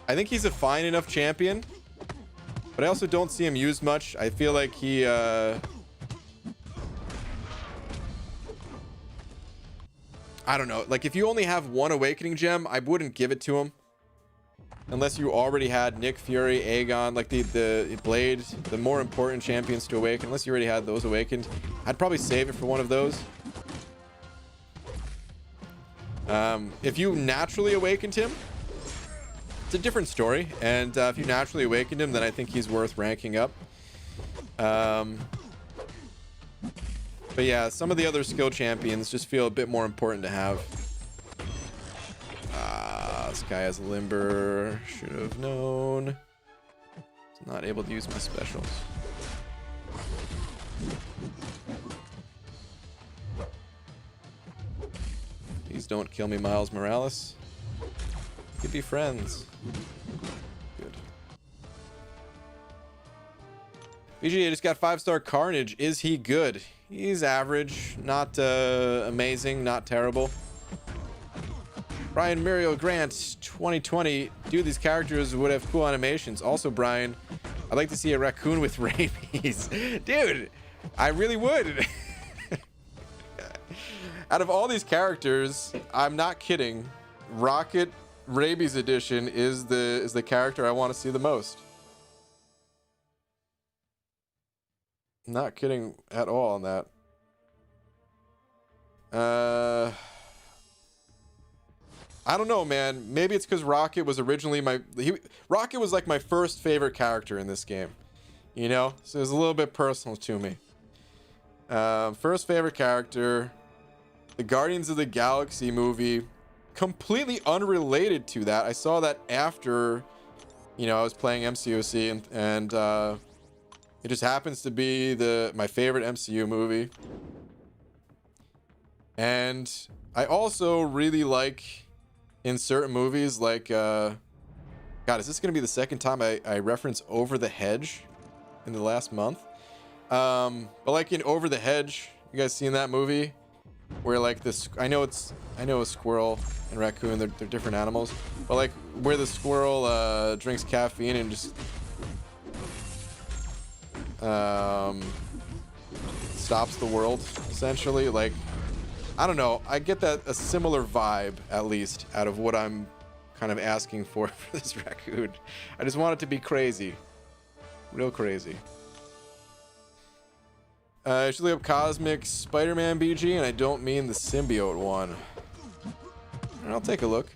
he's a fine enough champion, but I also don't see him used much. I feel like he I don't know, like if you only have one awakening gem, I wouldn't give it to him unless you already had Nick Fury, Aegon, like the Blade, the more important champions to awaken. Unless you already had those awakened, I'd probably save it for one of those. If you naturally awakened him, it's a different story, and if you naturally awakened him, then I think he's worth ranking up. But yeah, some of the other skill champions just feel a bit more important to have. This guy has Limber. Should have known. He's not able to use my specials. Please don't kill me, Miles Morales. We could be friends. Good. BG, I just got 5-star Carnage. Is he good? He's average. Not amazing. Not terrible. Brian Muriel Grant, 2020. Dude, these characters would have cool animations. Also, Brian, I'd like to see a raccoon with rabies. Dude, I really would. Out of all these characters, I'm not kidding. Rocket Rabies Edition is the character I want to see the most. Not kidding at all on that. I don't know, man. Maybe it's because Rocket was originally Rocket was like my first favorite character in this game. You know? So it was a little bit personal to me. First favorite character. The Guardians of the Galaxy movie. Completely unrelated to that. I saw that after, you know, I was playing MCOC, and it just happens to be my favorite MCU movie. And I also really like, in certain movies, like God, is this gonna be the second time I reference Over the Hedge in the last month? But like in Over the Hedge, you guys seen that movie where like this, I know a squirrel and raccoon, they're different animals, but like where the squirrel drinks caffeine and just stops the world essentially. Like, I don't know, I get that a similar vibe, at least, out of what I'm kind of asking for this raccoon. I just want it to be crazy. Real crazy. I should look up Cosmic Spider-Man BG, and I don't mean the symbiote one. I'll take a look.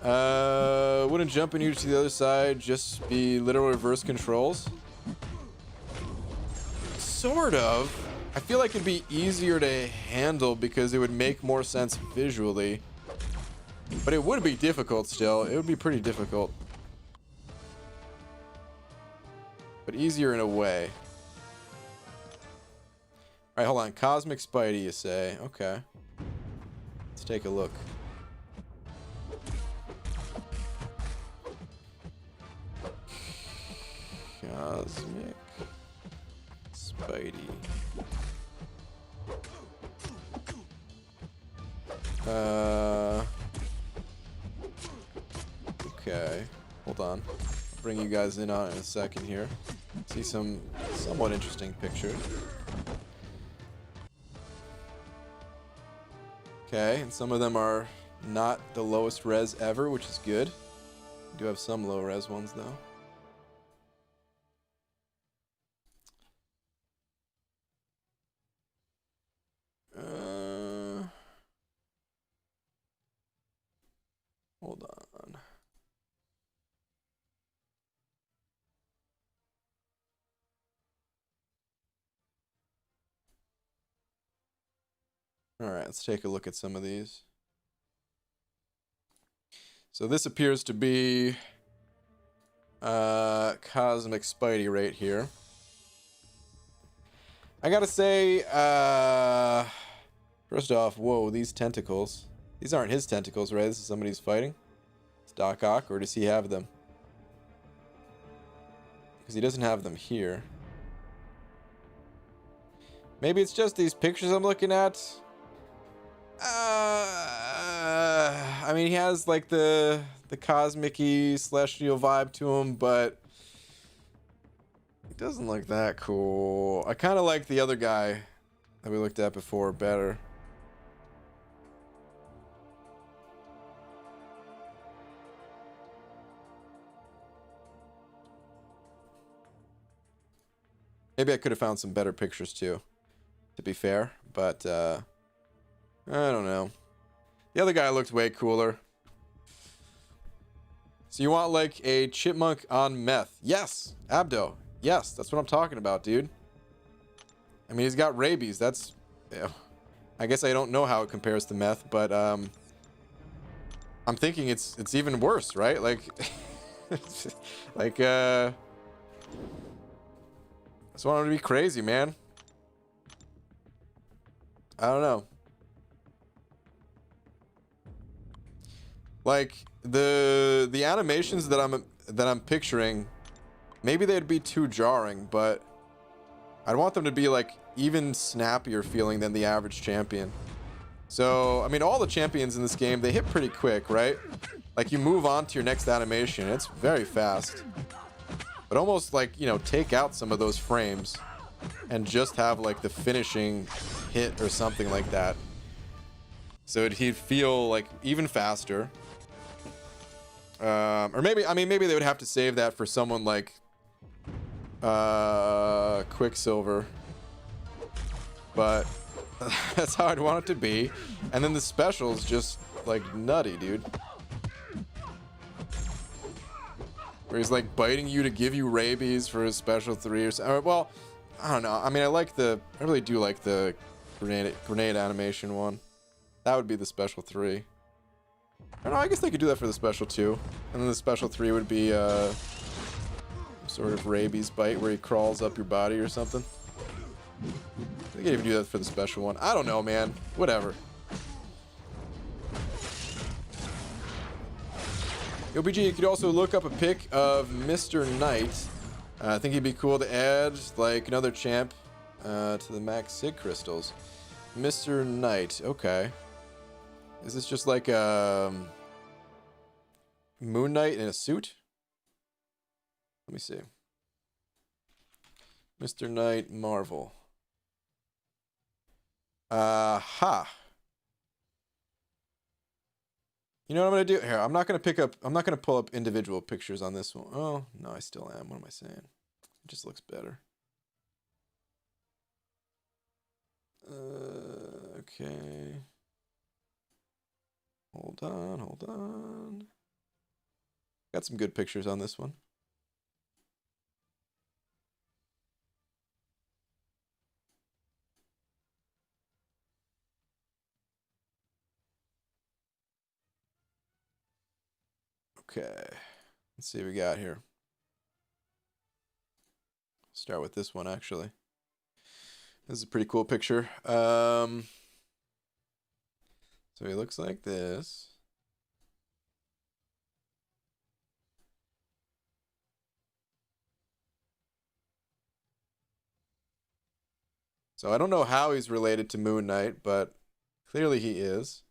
Wouldn't jumping you to the other side just be literal reverse controls? Sort of. I feel like it'd be easier to handle because it would make more sense visually. But it would be difficult still. It would be pretty difficult. But easier in a way. Alright, hold on. Cosmic Spidey, you say? Okay. Let's take a look. Cosmic Spidey. Okay. Hold on. I'll bring you guys in on it in a second here. See some somewhat interesting pictures. Okay, and some of them are not the lowest res ever, which is good. We do have some low res ones though. Hold on. All right, let's take a look at some of these. So this appears to be Cosmic Spidey right here. I gotta say, first off, whoa, these tentacles. These aren't his tentacles, right? This is somebody who's fighting. It's Doc Ock, or does he have them? Because he doesn't have them here. Maybe it's just these pictures I'm looking at. I mean, he has like the cosmic-y celestial vibe to him, but it doesn't look that cool. I kind of like the other guy that we looked at before better. Maybe I could have found some better pictures too, to be fair, but I don't know. The other guy looked way cooler. So you want like a chipmunk on meth? Yes, Abdo. Yes, that's what I'm talking about, dude. I mean, he's got rabies. That's, I guess I don't know how it compares to meth, but I'm thinking it's even worse, right? Like, like I just want him to be crazy, man. I don't know. Like the animations that I'm picturing, maybe they'd be too jarring, but I'd want them to be like even snappier feeling than the average champion. So, I mean, all the champions in this game, they hit pretty quick, right? Like you move on to your next animation, it's very fast. But almost like, you know, take out some of those frames and just have like the finishing hit or something like that. So he'd feel like even faster. Or maybe, I mean, maybe they would have to save that for someone like Quicksilver. But that's how I'd want it to be. And then the special's just like nutty, dude. Where he's like biting you to give you rabies for his special 3 or so. Well, I don't know. I mean, I really do like the grenade animation one. That would be the special 3. I don't know, I guess they could do that for the special 2. And then the special 3 would be sort of rabies bite where he crawls up your body or something. They could even do that for the special one. I don't know, man. Whatever. OBG, you could also look up a pic of Mr. Knight. I think he'd be cool to add, like, another champ to the Max Sig crystals. Mr. Knight, okay. Is this just like Moon Knight in a suit? Let me see. Mr. Knight Marvel. Ha. You know what I'm gonna do here? I'm not gonna pull up individual pictures on this one. Oh no, I still am. What am I saying? It just looks better. Okay. Hold on. Got some good pictures on this one. Okay. Let's see what we got here. Start with this one, actually. This is a pretty cool picture. So he looks like this. So I don't know how he's related to Moon Knight, but clearly he is.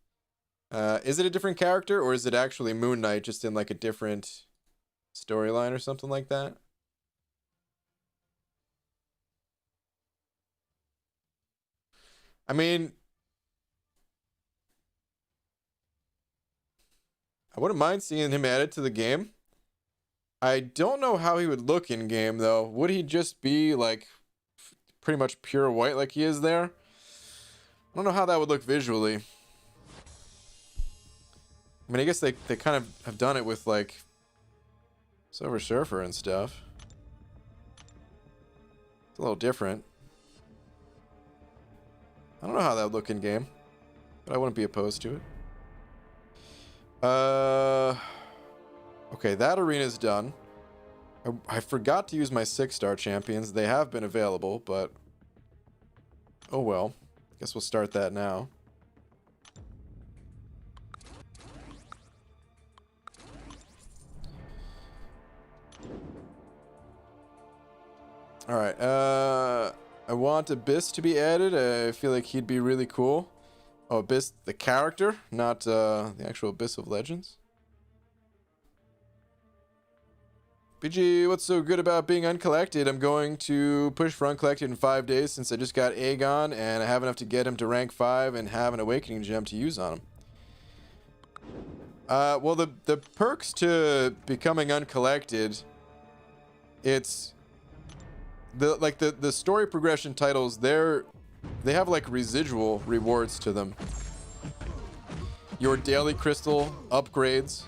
Is it a different character, or is it actually Moon Knight just in like a different storyline or something like that? I mean, I wouldn't mind seeing him added to the game. I don't know how he would look in game though. Would he just be like pretty much pure white like he is there? I don't know how that would look visually. I mean, I guess they kind of have done it with like Silver Surfer and stuff. It's a little different. I don't know how that would look in game, but I wouldn't be opposed to it. Okay, that arena's done. I forgot to use my 6-star champions. They have been available, but oh well. Guess we'll start that now. All right. I want Abyss to be added. I feel like he'd be really cool. Oh, Abyss, the character, not the actual Abyss of Legends. BG, what's so good about being uncollected? I'm going to push for uncollected in 5 days since I just got Aegon and I have enough to get him to rank 5 and have an awakening gem to use on him. Well, the perks to becoming uncollected, it's the story progression titles. They have like residual rewards to them. Your daily crystal upgrades,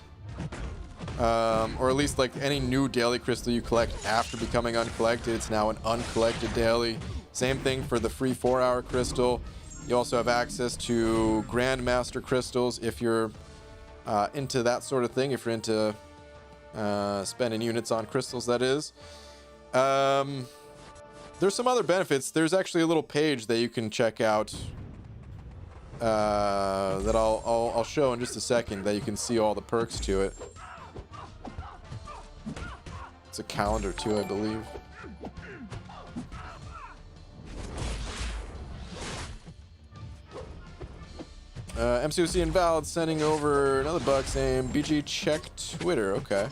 or at least like any new daily crystal you collect after becoming uncollected, it's now an uncollected daily. Same thing for the free 4-hour crystal. You also have access to Grandmaster crystals if you're into that sort of thing, if you're into spending units on crystals, that is. There's some other benefits. There's actually a little page that you can check out that I'll show in just a second, that you can see all the perks to it. It's a calendar too, I believe. MCOC Invalid sending over another buck saying BG check Twitter. Okay.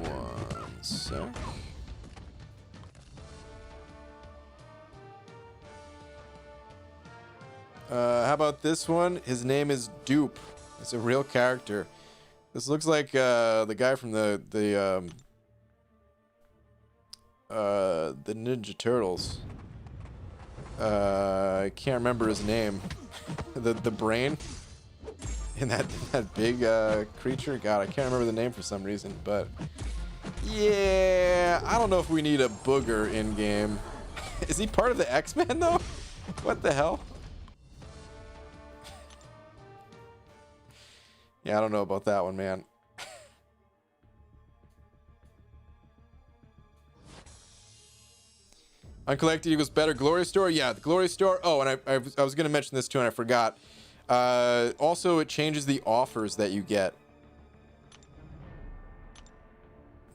1 sec. How about this one? His name is Dupe. It's a real character. This looks like the guy from the Ninja Turtles. I can't remember his name. the brain in that big creature. God, I can't remember the name for some reason. But yeah, I don't know if we need a booger in game. Is he part of the X-Men though? What the hell? Yeah, I don't know about that one, man. Uncollected equals better Glory Store? Yeah, the Glory Store. Oh, and I was going to mention this too, and I forgot. Also, it changes the offers that you get.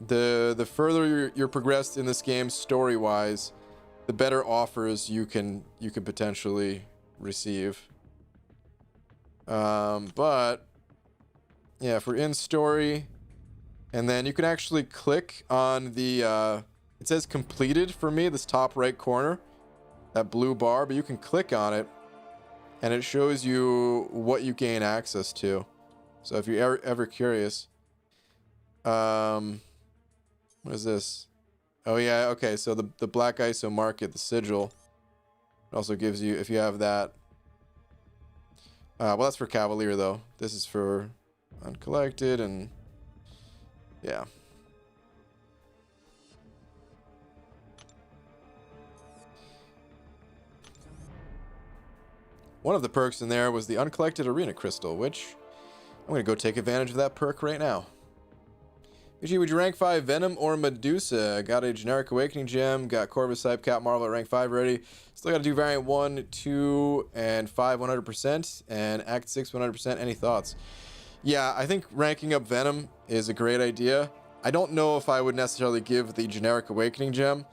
The further you're progressed in this game story-wise, the better offers you can potentially receive. But yeah, if we're in story, and then you can actually click on the it says completed for me, this top right corner, that blue bar, but you can click on it and it shows you what you gain access to. So if you're ever curious, what is this? Oh yeah, okay, so the Black ISO market, the sigil, it also gives you, if you have that. Well, that's for Cavalier though. This is for uncollected, and yeah. One of the perks in there was the uncollected arena crystal, which I'm going to go take advantage of that perk right now. BG, would you rank 5 Venom or Medusa? Got a generic awakening gem, got Corvus Type Cap Marvel at rank 5 ready. Still got to do variant 1, 2, and 5 100%, and Act 6 100%. Any thoughts? Yeah, I think ranking up Venom is a great idea. I don't know if I would necessarily give the generic awakening gem.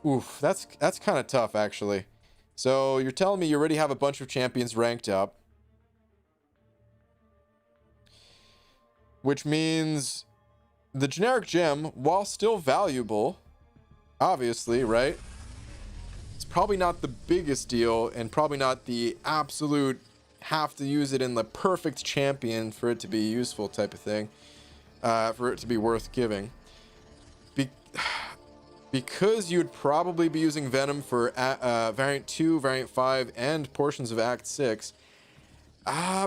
Oof, that's kind of tough, actually. So you're telling me you already have a bunch of champions ranked up, which means the generic gem, while still valuable, obviously, right? It's probably not the biggest deal, and probably not the absolute have to use it in the perfect champion for it to be useful type of thing, for it to be worth giving. Because you'd probably be using Venom for variant 2, variant 5, and portions of Act 6,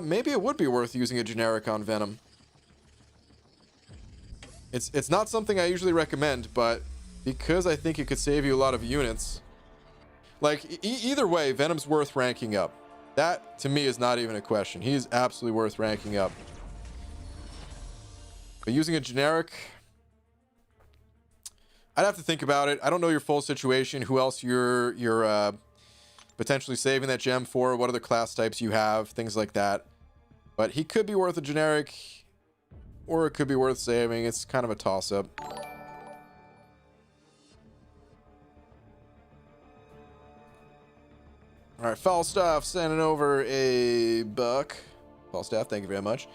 maybe it would be worth using a generic on Venom. It's not something I usually recommend, but because I think it could save you a lot of units, like either way, Venom's worth ranking up. That to me is not even a question. He's absolutely worth ranking up. But using a generic, I'd have to think about it. I don't know your full situation, who else you're potentially saving that gem for, what other class types you have, things like that. But he could be worth a generic, or it could be worth saving. It's kind of a toss-up. All right, Falstaff sending over a buck. Falstaff, thank you very much.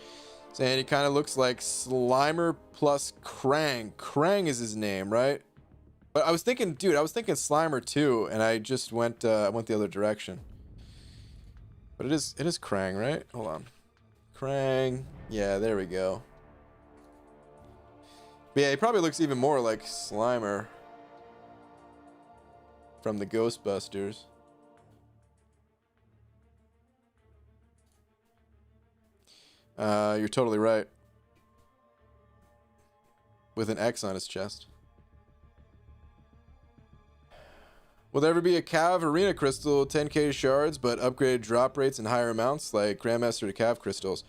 Saying he kind of looks like Slimer plus Krang. Krang is his name, right? But I was thinking, dude, I was thinking Slimer too, and I just went the other direction. But it is Krang, right? Hold on. Krang. Yeah, there we go. But yeah, he probably looks even more like Slimer from the Ghostbusters. You're totally right. With an X on his chest. Will there ever be a Cav Arena Crystal 10k shards but upgraded drop rates and higher amounts like Grandmaster to Cav crystals?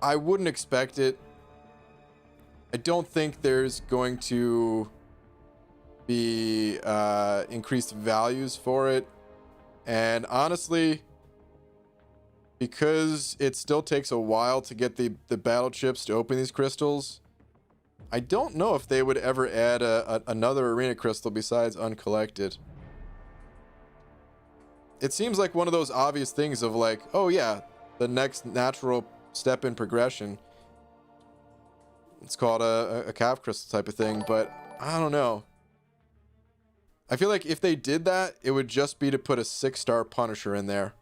I wouldn't expect it. I don't think there's going to be increased values for it. And honestly, because it still takes a while to get the battle chips to open these crystals, I don't know if they would ever add another arena crystal besides uncollected. It seems like one of those obvious things of like, oh yeah, the next natural step in progression. It's called a Cav crystal type of thing, but I don't know. I feel like if they did that, it would just be to put a 6-star Punisher in there.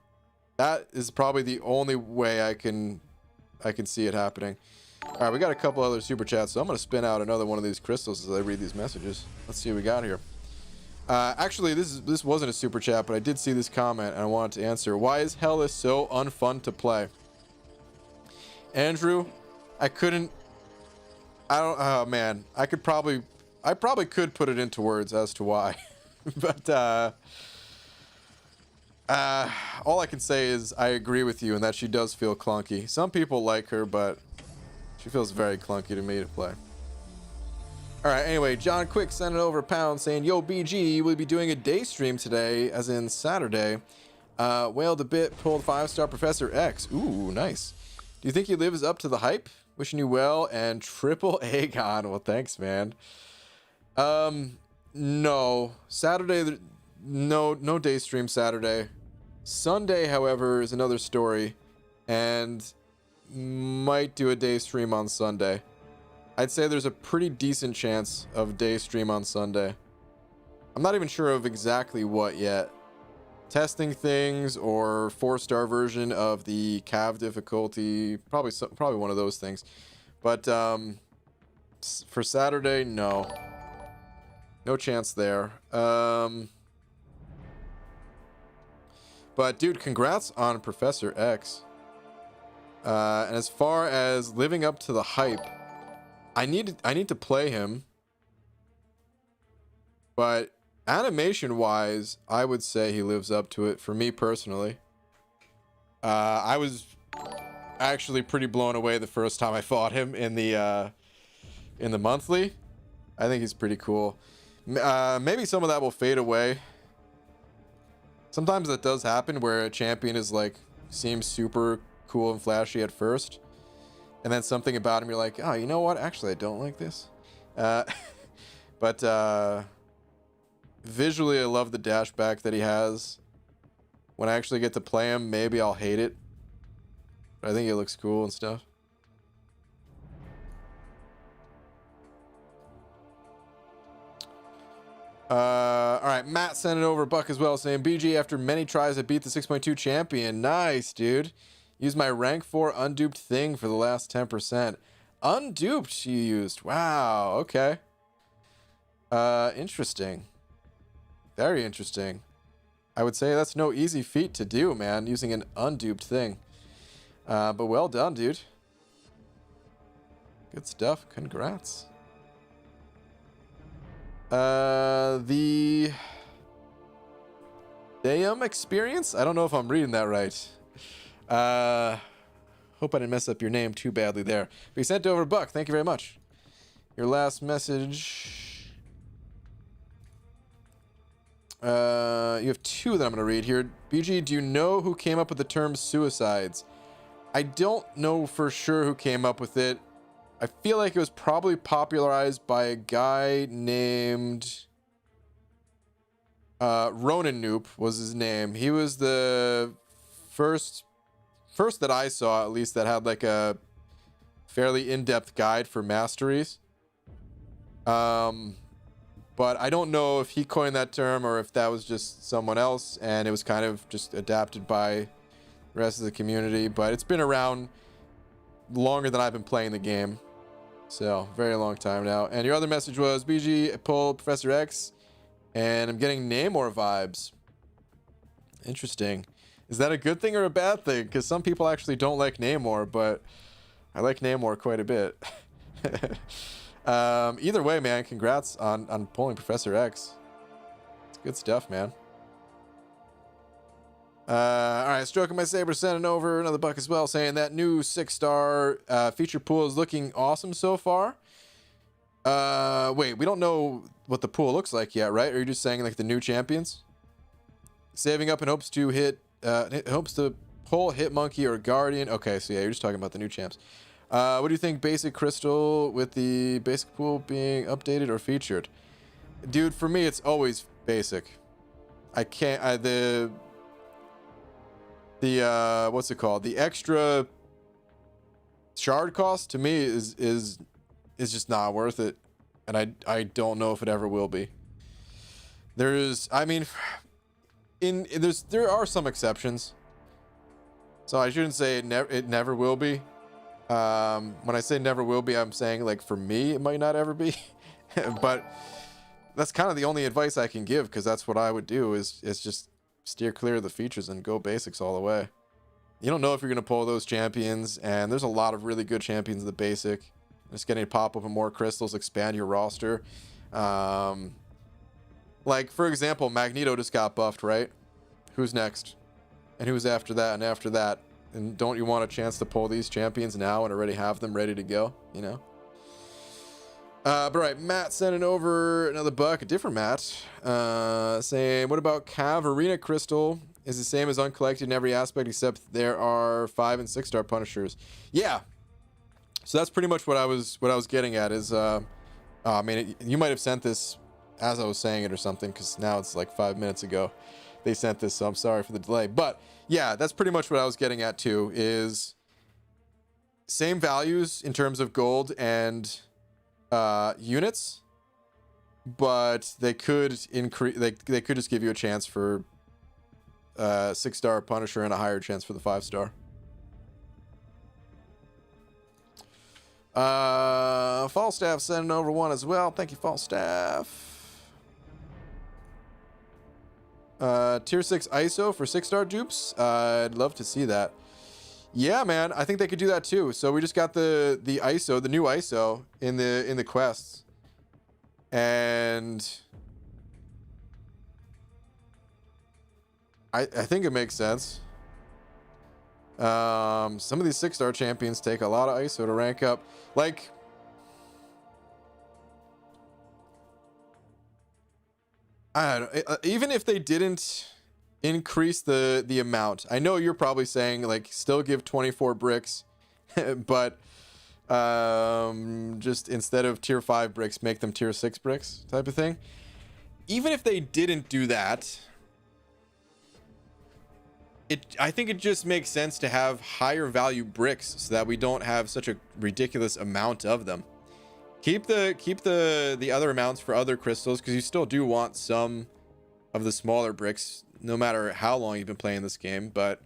That is probably the only way I can see it happening. All right, we got a couple other super chats, so I'm gonna spin out another one of these crystals as I read these messages. Let's see what we got here. Actually, this wasn't a super chat, but I did see this comment and I wanted to answer. Why is Hellas so unfun to play? Andrew, oh man, I probably could put it into words as to why. But all I can say is I agree with you in that she does feel clunky. Some people like her, but she feels very clunky to me to play. All right, anyway, John Quick sent it over a pound saying, yo, BG, we'll be doing a day stream today, as in Saturday. Wailed a bit, pulled 5-star Professor X. Ooh, nice. Do you think he lives up to the hype? Wishing you well, and triple Aegon. Well, thanks, man. No. Saturday, no day stream Saturday. Sunday, however, is another story, and might do a day stream on Sunday. I'd say there's a pretty decent chance of day stream on Sunday. I'm not even sure of exactly what yet. Testing things or 4-star version of the Cav difficulty, probably one of those things. But for Saturday, no chance there. But dude, congrats on Professor X. And as far as living up to the hype, I need to play him, but animation wise, I would say he lives up to it for me personally. I was actually pretty blown away the first time I fought him in the monthly. I think he's pretty cool. Maybe some of that will fade away. Sometimes that does happen where a champion is like seems super cool and flashy at first, and then something about him you're like, oh, you know what, actually I don't like this. But visually I love the dashback that he has. When I actually get to play him, maybe I'll hate it, but I think it looks cool and stuff. All right, Matt sent it over Buck as well, saying, BG, after many tries I beat the 6.2 champion. Nice, dude. Use my rank 4 unduped thing for the last 10%. Unduped you used. Wow, okay. Interesting. Very interesting. I would say that's no easy feat to do, man, using an unduped thing. But well done, dude. Good stuff. Congrats. The Dayum experience? I don't know if I'm reading that right. Hope I didn't mess up your name too badly there. But you sent over Buck. Thank you very much. Your last message. You have 2 that I'm going to read here. BG, do you know who came up with the term suicides? I don't know for sure who came up with it. I feel like it was probably popularized by a guy named... Ronan Noop was his name. He was the first that I saw, at least, that had like a fairly in-depth guide for masteries. But I don't know if he coined that term or if that was just someone else and it was kind of just adapted by the rest of the community. But it's been around longer than I've been playing the game. So, very long time now. And your other message was, BG, pull Professor X, and I'm getting Namor vibes. Interesting. Is that a good thing or a bad thing? Because some people actually don't like Namor, but I like Namor quite a bit. Either way, man, congrats on pulling Professor X. It's good stuff, man. All right, Stroking My Saber sending over another buck as well, saying that new 6-star feature pool is looking awesome so far. Wait, we don't know what the pool looks like yet, right? Or are you just saying like the new champions? Saving up in hopes to pull Hitmonkey or Guardian. Okay, so yeah, you're just talking about the new champs. What do you think basic crystal with the basic pool being updated or featured? Dude, for me it's always basic. I can't what's it called? The extra shard cost to me is just not worth it. And I don't know if it ever will be. There are some exceptions. So I shouldn't say it never will be. When I say never will be, I'm saying like for me it might not ever be. But that's kind of the only advice I can give, because that's what I would do is just steer clear of the features and go basics all the way. You don't know if you're going to pull those champions, and there's a lot of really good champions in the basic. Just getting to pop up with more crystals, expand your roster. Like, for example, Magneto just got buffed, right? Who's next? And who's after that and after that? And don't you want a chance to pull these champions now and already have them ready to go, you know? But right, Matt sending over another buck, a different Matt, saying, what about Cav Arena Crystal? Is the same as uncollected in every aspect except there are 5 and 6-star Punishers. Yeah. So that's pretty much what I was getting at is, I mean, you might have sent this as I was saying it or something, because now it's like 5 minutes ago they sent this, so I'm sorry for the delay. But yeah, that's pretty much what I was getting at too, is same values in terms of gold and units, but they could increase. They could just give you a chance for 6-star Punisher and a higher chance for the 5-star. Falstaff sending over one as well. Thank you, Falstaff. Tier 6 ISO for 6-star dupes. I'd love to see that. Yeah, man, I think they could do that too. So we just got the ISO, the new ISO in the quests, and I think it makes sense. Some of these 6-star champions take a lot of ISO to rank up. Like, I don't know, even if they didn't increase the amount, I know you're probably saying like still give 24 bricks, but just instead of tier 5 bricks, make them tier 6 bricks type of thing. Even if they didn't do that, I think it just makes sense to have higher value bricks so that we don't have such a ridiculous amount of them. Keep the other amounts for other crystals, because you still do want some of the smaller bricks no matter how long you've been playing this game. But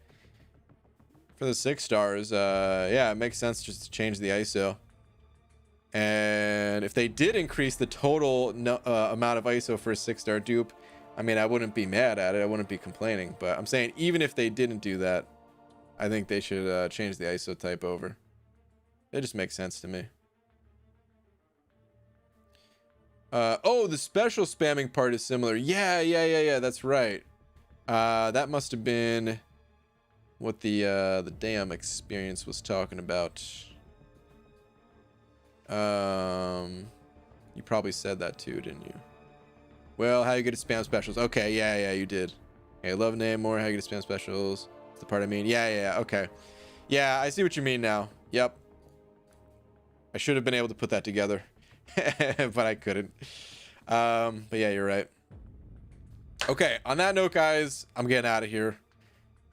for the 6 stars, yeah, it makes sense just to change the ISO. And if they did increase the total amount of ISO for a 6-star dupe, I mean, I wouldn't be mad at it. I wouldn't be complaining. But I'm saying even if they didn't do that, I think they should change the ISO type over. It just makes sense to me. Oh, the special spamming part is similar. Yeah, that's right. That must have been what the damn experience was talking about. You probably said that too, didn't you? Well, how you get to spam specials? Okay, yeah, you did. Hey, love Namor. How you get to spam specials? That's the part I mean. Yeah, okay. Yeah, I see what you mean now. Yep. I should have been able to put that together, but I couldn't. But yeah, you're right. Okay, on that note, guys, I'm getting out of here.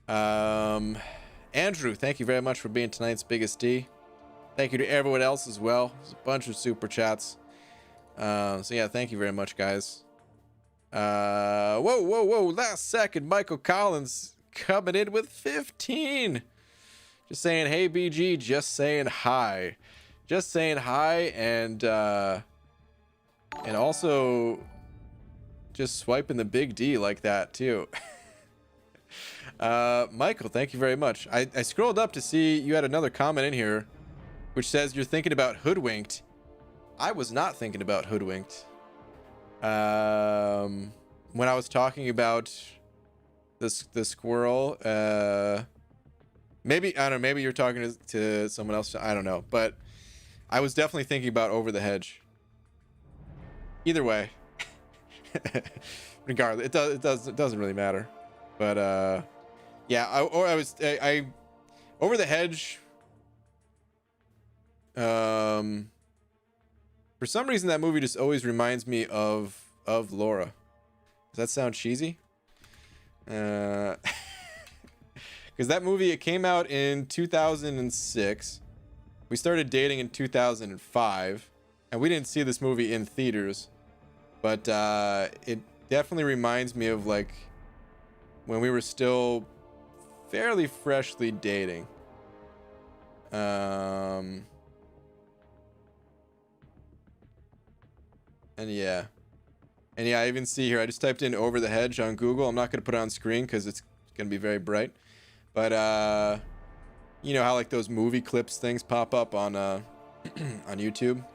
Andrew, thank you very much for being tonight's biggest D. Thank you to everyone else as well. There's a bunch of super chats. So yeah, thank you very much, guys. Whoa. Last second, Michael Collins coming in with 15. Just saying, hey, BG, just saying hi. Just saying hi, and also just swiping the big D like that, too. Michael, thank you very much. I scrolled up to see you had another comment in here, which says you're thinking about Hoodwinked. I was not thinking about Hoodwinked. When I was talking about the squirrel, maybe, I don't know, maybe you're talking to someone else. I don't know, but I was definitely thinking about Over the Hedge. Either way, regardless, it doesn't really matter. But yeah, I Over the Hedge. For some reason, that movie just always reminds me of Laura. Does that sound cheesy? Because that movie, it came out in 2006. We started dating in 2005, and we didn't see this movie in theaters. But it definitely reminds me of like when we were still fairly freshly dating. And yeah, I even see here, I just typed in Over the Hedge on Google. I'm not going to put it on screen because it's going to be very bright. But you know how like those movie clips things pop up on on YouTube?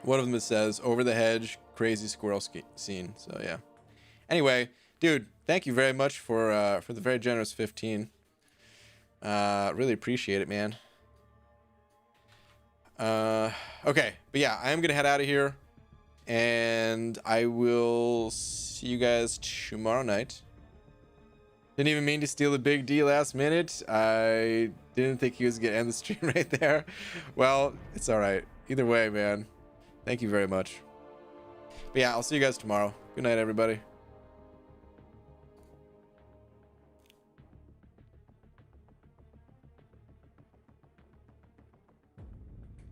One of them says Over the Hedge, crazy squirrel scene. So yeah. Anyway, dude, thank you very much for the very generous 15. Really appreciate it, man. Okay, but yeah, I am going to head out of here. And I will see you guys tomorrow night. Didn't even mean to steal the big D last minute. I didn't think he was going to end the stream right there. Well, it's all right. Either way, man. Thank you very much. But yeah, I'll see you guys tomorrow. Good night, everybody.